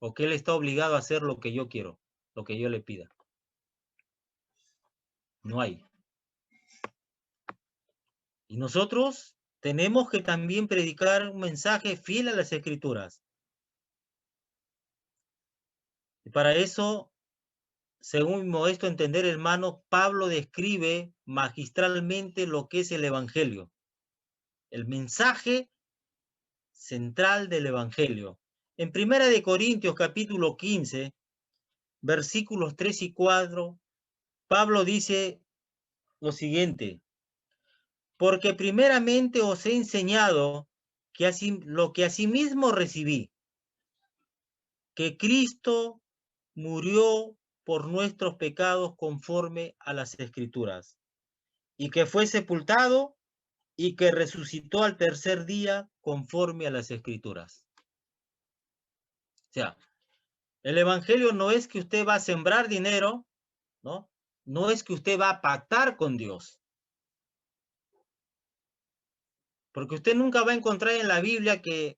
O que Él está obligado a hacer lo que yo quiero, lo que yo le pida. No hay. Y nosotros tenemos que también predicar un mensaje fiel a las Escrituras. Y para eso, según mi modesto entender, hermano, Pablo describe magistralmente lo que es el Evangelio. El mensaje central del Evangelio. En 1 Corintios capítulo 15, versículos 3 y 4, Pablo dice lo siguiente: porque primeramente os he enseñado que lo que asimismo recibí, que Cristo murió por nuestros pecados conforme a las Escrituras, y que fue sepultado y que resucitó al tercer día conforme a las Escrituras. O sea, el Evangelio no es que usted va a sembrar dinero, ¿no? No es que usted va a pactar con Dios. Porque usted nunca va a encontrar en la Biblia que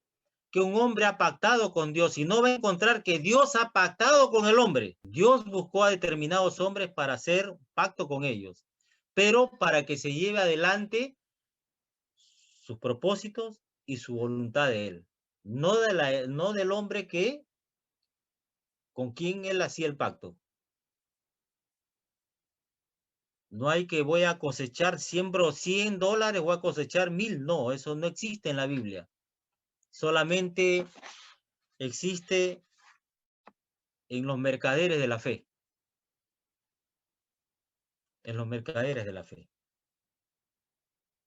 un hombre ha pactado con Dios, y no va a encontrar que Dios ha pactado con el hombre. Dios buscó a determinados hombres para hacer pacto con ellos, pero para que se lleve adelante sus propósitos y su voluntad de él. No del hombre con quien él hacía el pacto. No hay que voy a cosechar, siembro $100, voy a cosechar 1000. No, eso no existe en la Biblia. Solamente existe en los mercaderes de la fe. En los mercaderes de la fe.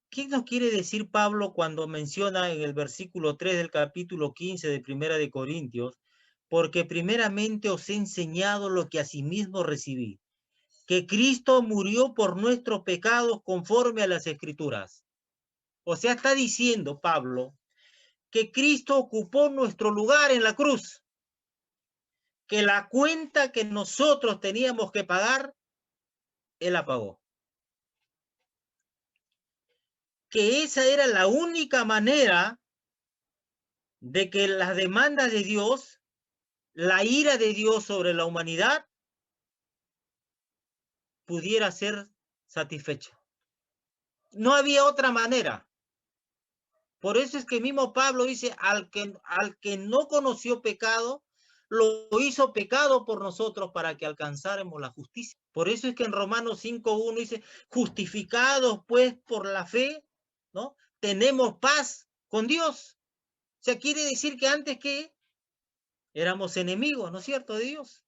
¿Qué nos quiere decir Pablo cuando menciona en el versículo 3 del capítulo 15 de 1 Corintios? Porque primeramente os he enseñado lo que asimismo recibí, que Cristo murió por nuestros pecados conforme a las Escrituras. O sea, está diciendo Pablo que Cristo ocupó nuestro lugar en la cruz, que la cuenta que nosotros teníamos que pagar, Él la pagó. Que esa era la única manera de que las demandas de Dios, la ira de Dios sobre la humanidad, pudiera ser satisfecha. No había otra manera. Por eso es que mismo Pablo dice, al que no conoció pecado, lo hizo pecado por nosotros para que alcanzáramos la justicia. Por eso es que en Romanos 5:1 dice, justificados pues por la fe, ¿no? Tenemos paz con Dios. O sea, quiere decir que antes que éramos enemigos, ¿no es cierto?, de Dios.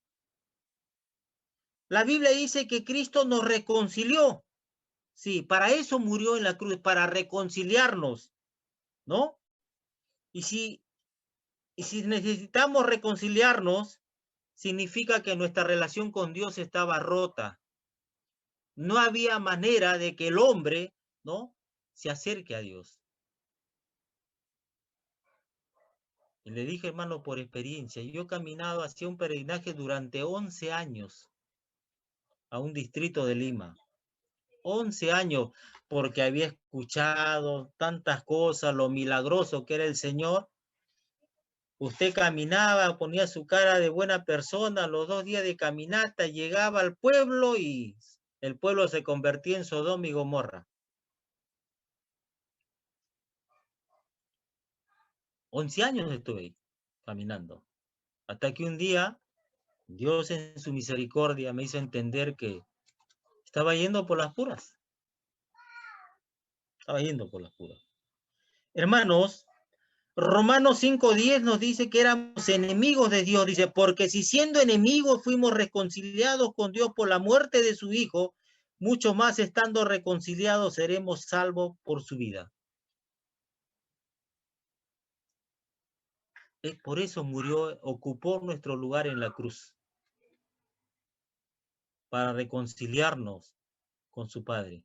La Biblia dice que Cristo nos reconcilió. Sí, para eso murió en la cruz, para reconciliarnos, ¿no? Y si necesitamos reconciliarnos, significa que nuestra relación con Dios estaba rota. no había manera de que el hombre, ¿no?, se acerque a Dios. Y le dije, hermano, por experiencia, yo he caminado hacia un peregrinaje durante 11 años a un distrito de Lima. 11 años, porque había escuchado tantas cosas, lo milagroso que era el Señor. Usted caminaba, ponía su cara de buena persona, los 2 días de caminata, llegaba al pueblo y el pueblo se convertía en Sodoma y Gomorra. 11 años estuve ahí, caminando. Hasta que un día, Dios en su misericordia me hizo entender que estaba yendo por las puras. Estaba yendo por las puras. Hermanos, Romanos 5:10 nos dice que éramos enemigos de Dios. Dice, porque si siendo enemigos fuimos reconciliados con Dios por la muerte de su Hijo, mucho más estando reconciliados seremos salvos por su vida. Por eso murió, ocupó nuestro lugar en la cruz, para reconciliarnos con su Padre.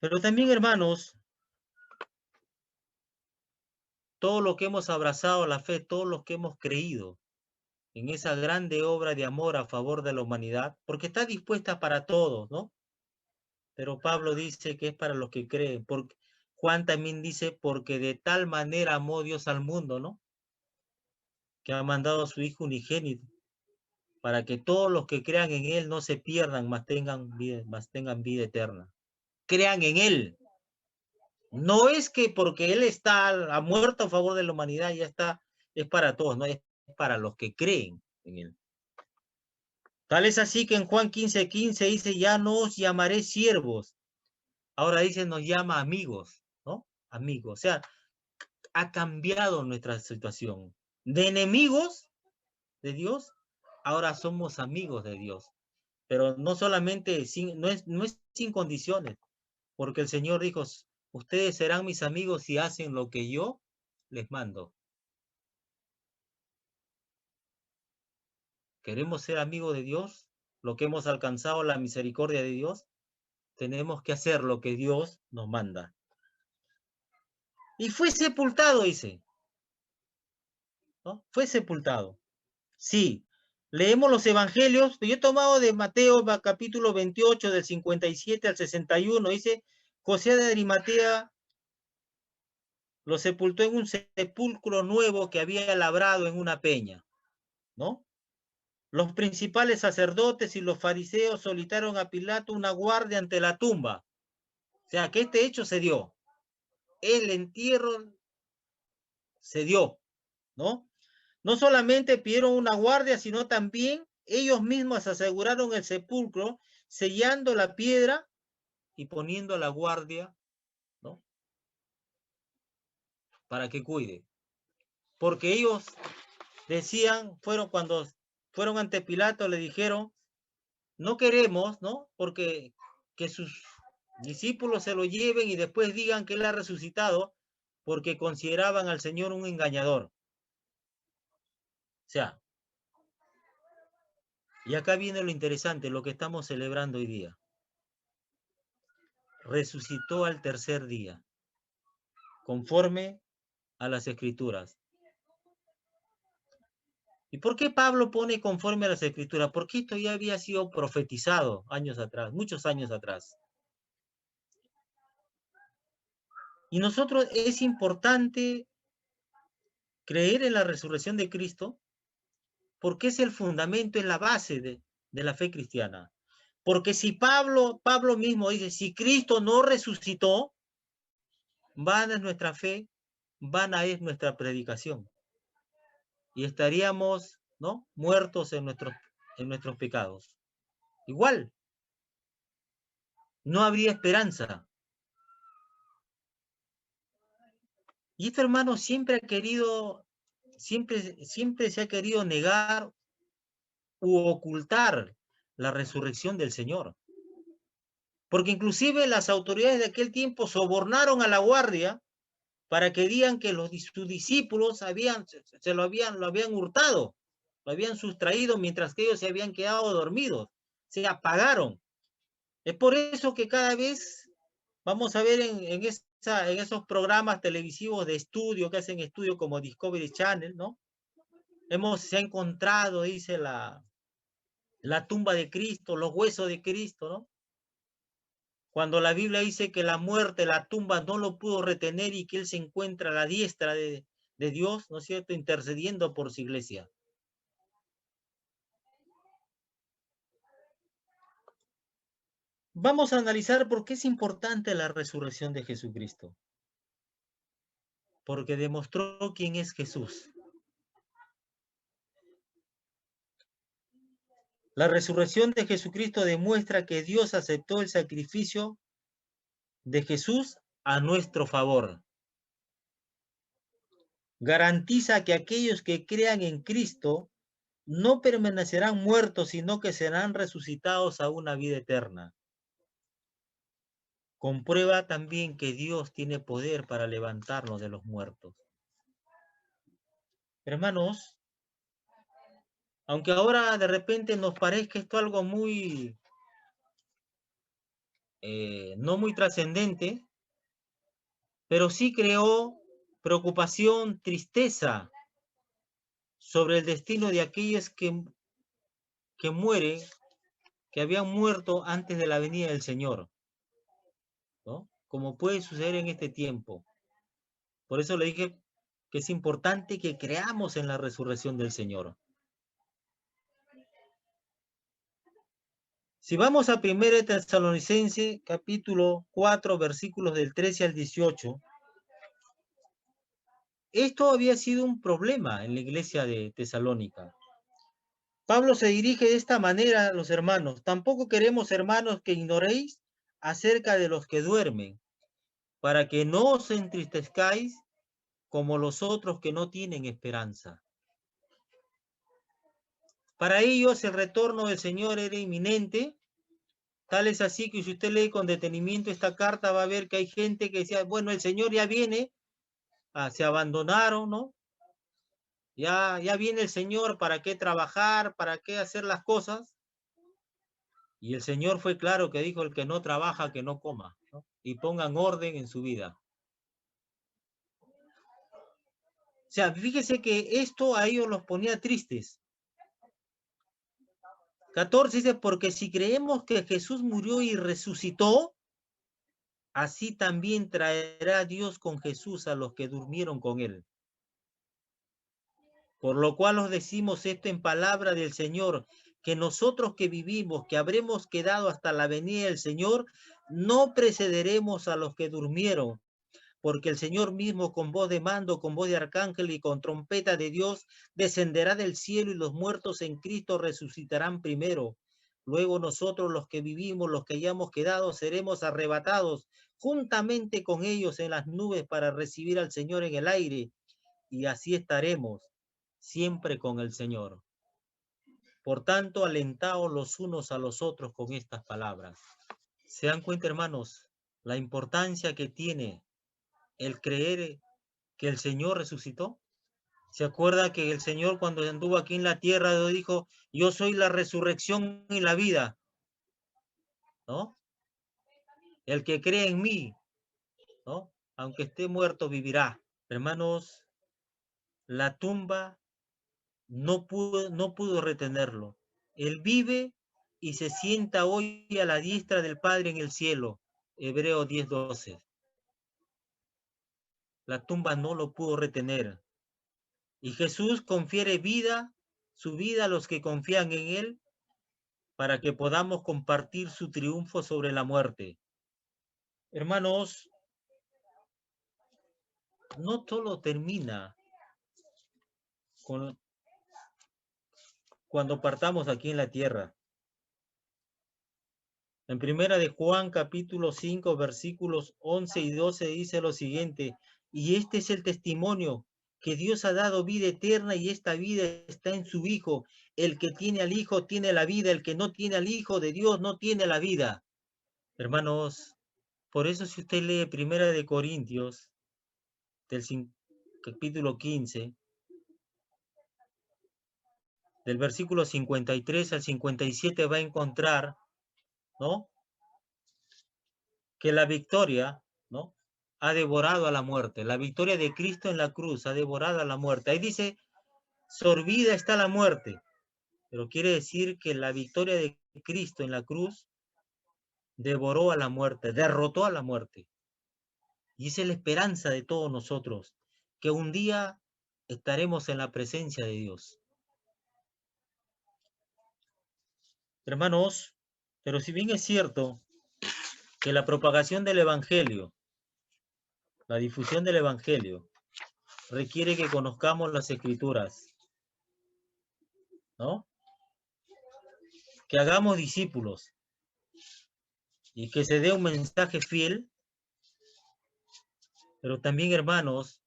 Pero también, hermanos, todo lo que hemos abrazado la fe, todos los que hemos creído en esa grande obra de amor a favor de la humanidad, porque está dispuesta para todos, ¿no? Pero Pablo dice que es para los que creen. Juan también dice, porque de tal manera amó Dios al mundo, ¿no?, que ha mandado a su Hijo unigénito, para que todos los que crean en Él no se pierdan, mas tengan vida eterna. Crean en Él. No es que porque Él ha muerto a favor de la humanidad, ya está, es para todos, no, es para los que creen en Él. Tal es así que en Juan 15:15 dice, ya no os llamaré siervos. Ahora dice, nos llama amigos, ¿no? Amigos. O sea, ha cambiado nuestra situación. De enemigos de Dios, ahora somos amigos de Dios. Pero no solamente, no es sin condiciones, porque el Señor dijo, ustedes serán mis amigos si hacen lo que yo les mando. ¿Queremos ser amigos de Dios? Lo que hemos alcanzado, la misericordia de Dios, tenemos que hacer lo que Dios nos manda. Y fue sepultado, dice, ¿no? Fue sepultado. Sí, leemos los evangelios. Yo he tomado de Mateo capítulo 28, del 57 al 61. Dice, José de Arimatea lo sepultó en un sepulcro nuevo que había labrado en una peña, ¿no? Los principales sacerdotes y los fariseos solicitaron a Pilato una guardia ante la tumba. O sea, que este hecho se dio. El entierro se dio, ¿no? No solamente pidieron una guardia, sino también ellos mismos aseguraron el sepulcro, sellando la piedra y poniendo la guardia, ¿no?, para que cuide. Porque ellos decían, cuando fueron ante Pilato, le dijeron, no queremos, ¿no?, porque que sus discípulos se lo lleven y después digan que él ha resucitado, porque consideraban al Señor un engañador. O sea, y acá viene lo interesante, lo que estamos celebrando hoy día. Resucitó al tercer día, conforme a las Escrituras. ¿Y por qué Pablo pone conforme a las Escrituras? Porque esto ya había sido profetizado años atrás, muchos años atrás. Y nosotros es importante creer en la resurrección de Cristo, porque es el fundamento, es la base de la fe cristiana. Porque si Pablo mismo dice, si Cristo no resucitó, vana es nuestra fe, vana es nuestra predicación. Y estaríamos, ¿no?, muertos en nuestros pecados. Igual, no habría esperanza. Y este hermano siempre se ha querido negar u ocultar la resurrección del Señor. Porque inclusive las autoridades de aquel tiempo sobornaron a la guardia para que digan que sus discípulos lo habían hurtado. lo habían sustraído mientras que ellos se habían quedado dormidos, se apagaron. Es por eso que cada vez vamos a ver en esos programas televisivos de estudio, que hacen estudio como Discovery Channel, ¿no? Se ha encontrado, dice, la tumba de Cristo, los huesos de Cristo, ¿no? Cuando la Biblia dice que la muerte, la tumba no lo pudo retener y que Él se encuentra a la diestra de Dios, ¿no es cierto?, intercediendo por su iglesia. Vamos a analizar por qué es importante la resurrección de Jesucristo. Porque demostró quién es Jesús. La resurrección de Jesucristo demuestra que Dios aceptó el sacrificio de Jesús a nuestro favor. Garantiza que aquellos que crean en Cristo no permanecerán muertos, sino que serán resucitados a una vida eterna. Comprueba también que Dios tiene poder para levantarnos de los muertos. Hermanos, aunque ahora de repente nos parezca esto algo muy, no muy trascendente, pero sí creó preocupación, tristeza sobre el destino de aquellos que mueren, que habían muerto antes de la venida del Señor, ¿no? Como puede suceder en este tiempo. Por eso le dije que es importante que creamos en la resurrección del Señor. Si vamos a 1 Tesalonicenses, capítulo 4, versículos del 13 al 18, esto había sido un problema en la iglesia de Tesalónica. Pablo se dirige de esta manera a los hermanos. Tampoco queremos, hermanos, que ignoréis acerca de los que duermen, para que no os entristezcáis como los otros que no tienen esperanza. Para ellos el retorno del Señor era inminente. Tal es así que si usted lee con detenimiento esta carta va a ver que hay gente que decía, bueno, el Señor ya viene, se abandonaron, ¿no? Ya viene el Señor, ¿para qué trabajar? ¿Para qué hacer las cosas? Y el Señor fue claro que dijo, el que no trabaja, que no coma, ¿no? Y pongan orden en su vida. O sea, fíjese que esto a ellos los ponía tristes. 14 dice, porque si creemos que Jesús murió y resucitó, así también traerá Dios con Jesús a los que durmieron con él. Por lo cual os decimos esto en palabra del Señor, que nosotros que vivimos, que habremos quedado hasta la venida del Señor, no precederemos a los que durmieron, porque el Señor mismo con voz de mando, con voz de arcángel y con trompeta de Dios, descenderá del cielo y los muertos en Cristo resucitarán primero. Luego nosotros los que vivimos, los que hayamos quedado, seremos arrebatados juntamente con ellos en las nubes para recibir al Señor en el aire, y así estaremos siempre con el Señor. Por tanto, alentaos los unos a los otros con estas palabras. ¿Se dan cuenta, hermanos, la importancia que tiene el creer que el Señor resucitó? ¿Se acuerda que el Señor cuando anduvo aquí en la tierra dijo, yo soy la resurrección y la vida? ¿No? El que cree en mí, ¿no? Aunque esté muerto, vivirá. Hermanos, la tumba no pudo retenerlo. Él vive y se sienta hoy a la diestra del Padre en el cielo. Hebreos 10:12. La tumba no lo pudo retener. Y Jesús confiere vida, su vida a los que confían en Él, para que podamos compartir su triunfo sobre la muerte. Hermanos, no todo termina cuando partamos aquí en la tierra. En primera de Juan, capítulo 5, versículos 11 y 12 dice lo siguiente, y este es el testimonio, que Dios ha dado vida eterna y esta vida está en su Hijo. El que tiene al Hijo tiene la vida, el que no tiene al Hijo de Dios no tiene la vida. Hermanos, por eso si usted lee primera de Corintios, del capítulo 15, del versículo 53 al 57 va a encontrar, ¿no?, que la victoria, ¿no?, ha devorado a la muerte. La victoria de Cristo en la cruz ha devorado a la muerte. Ahí dice, sorbida está la muerte, pero quiere decir que la victoria de Cristo en la cruz devoró a la muerte, derrotó a la muerte. Y esa es la esperanza de todos nosotros, que un día estaremos en la presencia de Dios. Hermanos, pero si bien es cierto que la propagación del Evangelio, la difusión del Evangelio, requiere que conozcamos las Escrituras, ¿no?, que hagamos discípulos y que se dé un mensaje fiel, pero también, hermanos,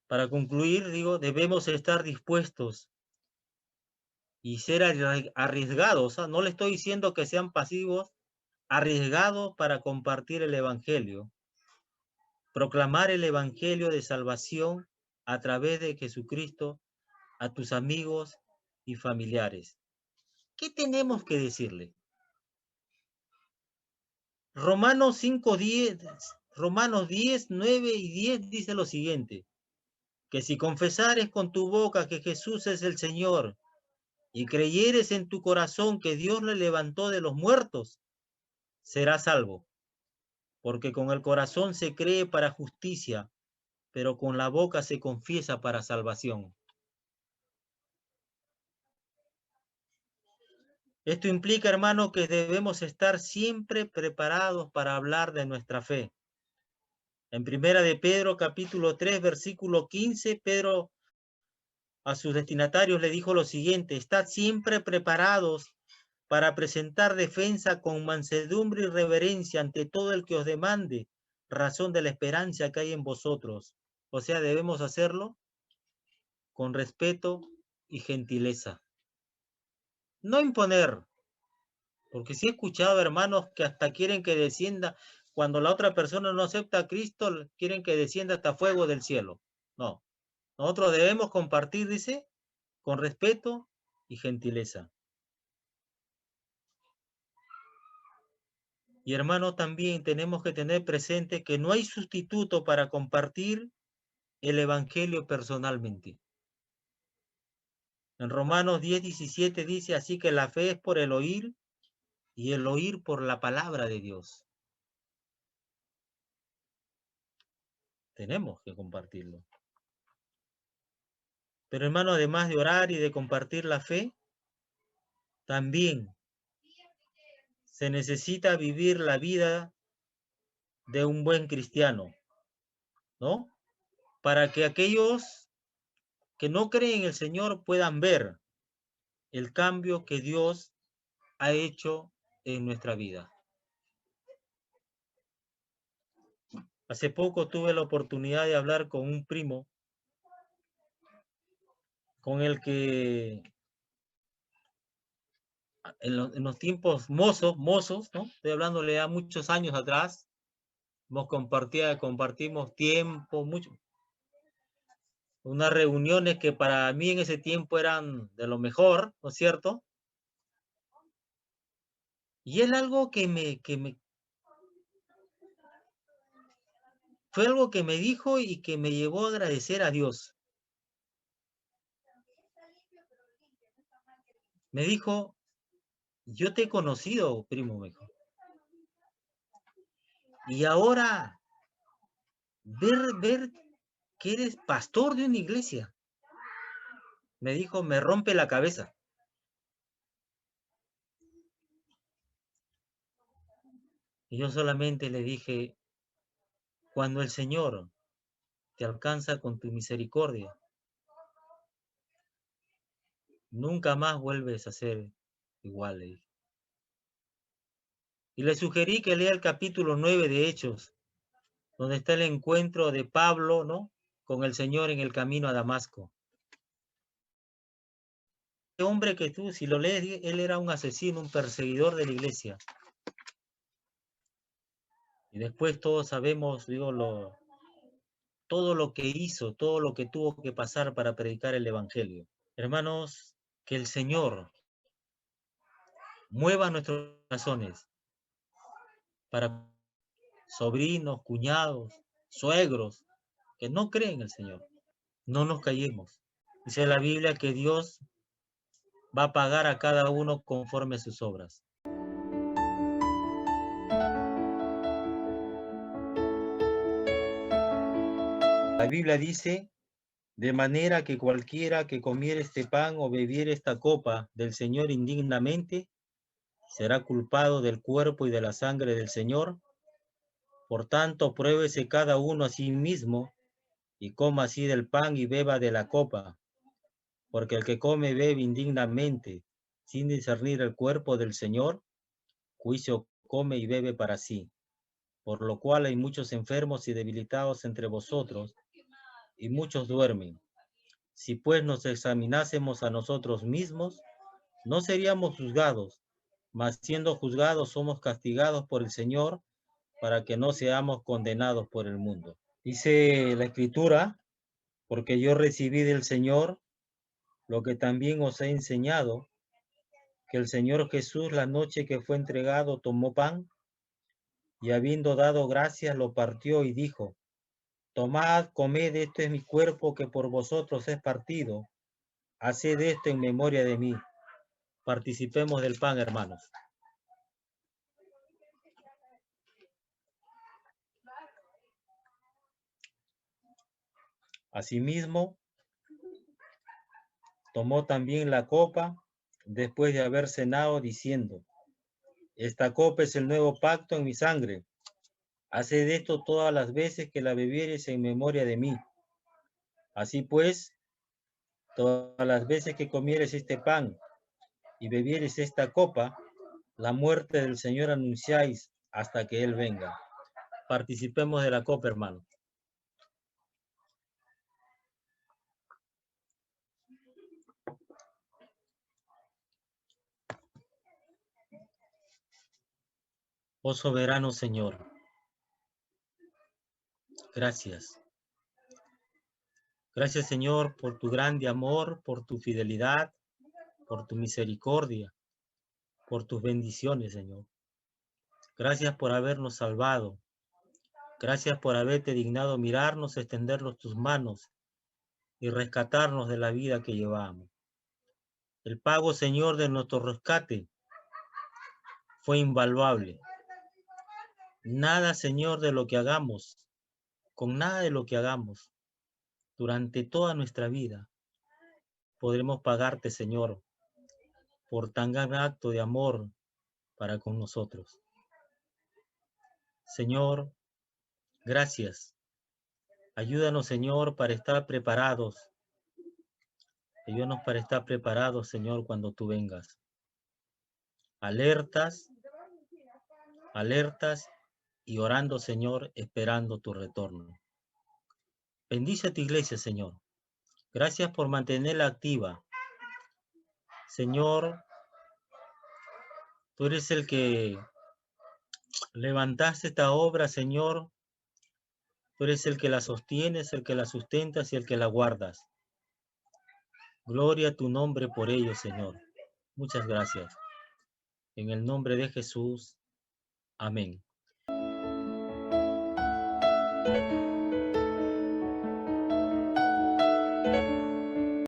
para concluir, digo, debemos estar dispuestos y ser arriesgados. No le estoy diciendo que sean pasivos, arriesgados para compartir el Evangelio, proclamar el Evangelio de salvación a través de Jesucristo a tus amigos y familiares. ¿Qué tenemos que decirle? Romanos 10, 9 y 10 dice lo siguiente, que si confesares con tu boca que Jesús es el Señor y creyeres en tu corazón que Dios le levantó de los muertos, serás salvo. Porque con el corazón se cree para justicia, pero con la boca se confiesa para salvación. Esto implica, hermano, que debemos estar siempre preparados para hablar de nuestra fe. En Primera de Pedro, capítulo 3, versículo 15, Pedro a sus destinatarios le dijo lo siguiente, estad siempre preparados para presentar defensa con mansedumbre y reverencia ante todo el que os demande razón de la esperanza que hay en vosotros. O sea, debemos hacerlo con respeto y gentileza. No imponer, porque sí he escuchado hermanos que hasta quieren que descienda, cuando la otra persona no acepta a Cristo, quieren que descienda hasta fuego del cielo. No, nosotros debemos compartir, dice, con respeto y gentileza. Y hermano, también tenemos que tener presente que no hay sustituto para compartir el Evangelio personalmente. En Romanos 10:17 dice, así que la fe es por el oír y el oír por la palabra de Dios. Tenemos que compartirlo. Pero hermano, además de orar y de compartir la fe, también se necesita vivir la vida de un buen cristiano, ¿no? Para que aquellos que no creen en el Señor puedan ver el cambio que Dios ha hecho en nuestra vida. Hace poco tuve la oportunidad de hablar con un primo con el que en los tiempos mozos, ¿no? Estoy hablándole a muchos años atrás, compartimos tiempo, mucho. Unas reuniones que para mí en ese tiempo eran de lo mejor, ¿no es cierto? Y es algo fue algo que me dijo y que me llevó a agradecer a Dios. Me dijo, yo te he conocido, primo, me dijo. Y ahora ver que eres pastor de una iglesia, me dijo, me rompe la cabeza. Y yo solamente le dije, cuando el Señor te alcanza con tu misericordia, nunca más vuelves a ser igual. Y le sugerí que lea el capítulo 9 de Hechos, donde está el encuentro de Pablo, ¿no?, con el Señor en el camino a Damasco. Este hombre que tú, si lo lees, él era un asesino, un perseguidor de la iglesia. Y después todos sabemos, digo, todo lo que hizo, todo lo que tuvo que pasar para predicar el Evangelio. Hermanos, que el Señor mueva nuestros corazones para sobrinos, cuñados, suegros, que no creen en el Señor. No nos callemos. Dice la Biblia que Dios va a pagar a cada uno conforme a sus obras. La Biblia dice, de manera que cualquiera que comiere este pan o bebiere esta copa del Señor indignamente, será culpado del cuerpo y de la sangre del Señor. Por tanto, pruébese cada uno a sí mismo y coma así del pan y beba de la copa. Porque el que come y bebe indignamente, sin discernir el cuerpo del Señor, juicio come y bebe para sí. Por lo cual hay muchos enfermos y debilitados entre vosotros, y muchos duermen. Si pues nos examinásemos a nosotros mismos, no seríamos juzgados, mas siendo juzgados somos castigados por el Señor, para que no seamos condenados por el mundo. Dice la Escritura, porque yo recibí del Señor lo que también os he enseñado, que el Señor Jesús la noche que fue entregado tomó pan, y habiendo dado gracias lo partió y dijo, tomad, comed, esto es mi cuerpo que por vosotros es partido, haced esto en memoria de mí. Participemos del pan, hermanos. Asimismo, tomó también la copa después de haber cenado, diciendo, esta copa es el nuevo pacto en mi sangre. Haced esto todas las veces que la bebiereis en memoria de mí. Así pues, todas las veces que comiereis este pan y bebiereis esta copa, la muerte del Señor anunciáis hasta que Él venga. Participemos de la copa, hermano. Oh soberano Señor, gracias. Gracias, Señor, por tu grande amor, por tu fidelidad, por tu misericordia, por tus bendiciones, Señor. Gracias por habernos salvado. Gracias por haberte dignado mirarnos, extendernos tus manos y rescatarnos de la vida que llevamos. El pago, Señor, de nuestro rescate fue invaluable. Nada, Señor, de lo que hagamos, con nada de lo que hagamos durante toda nuestra vida, podremos pagarte, Señor, por tan gran acto de amor para con nosotros. Señor, gracias. Ayúdanos, Señor, para estar preparados. Ayúdanos para estar preparados, Señor, cuando tú vengas. Alertas, alertas y orando, Señor, esperando tu retorno. Bendice a tu iglesia, Señor. Gracias por mantenerla activa. Señor, tú eres el que levantaste esta obra, Señor. Tú eres el que la sostienes, el que la sustentas y el que la guardas. Gloria a tu nombre por ello, Señor. Muchas gracias. En el nombre de Jesús. Amén.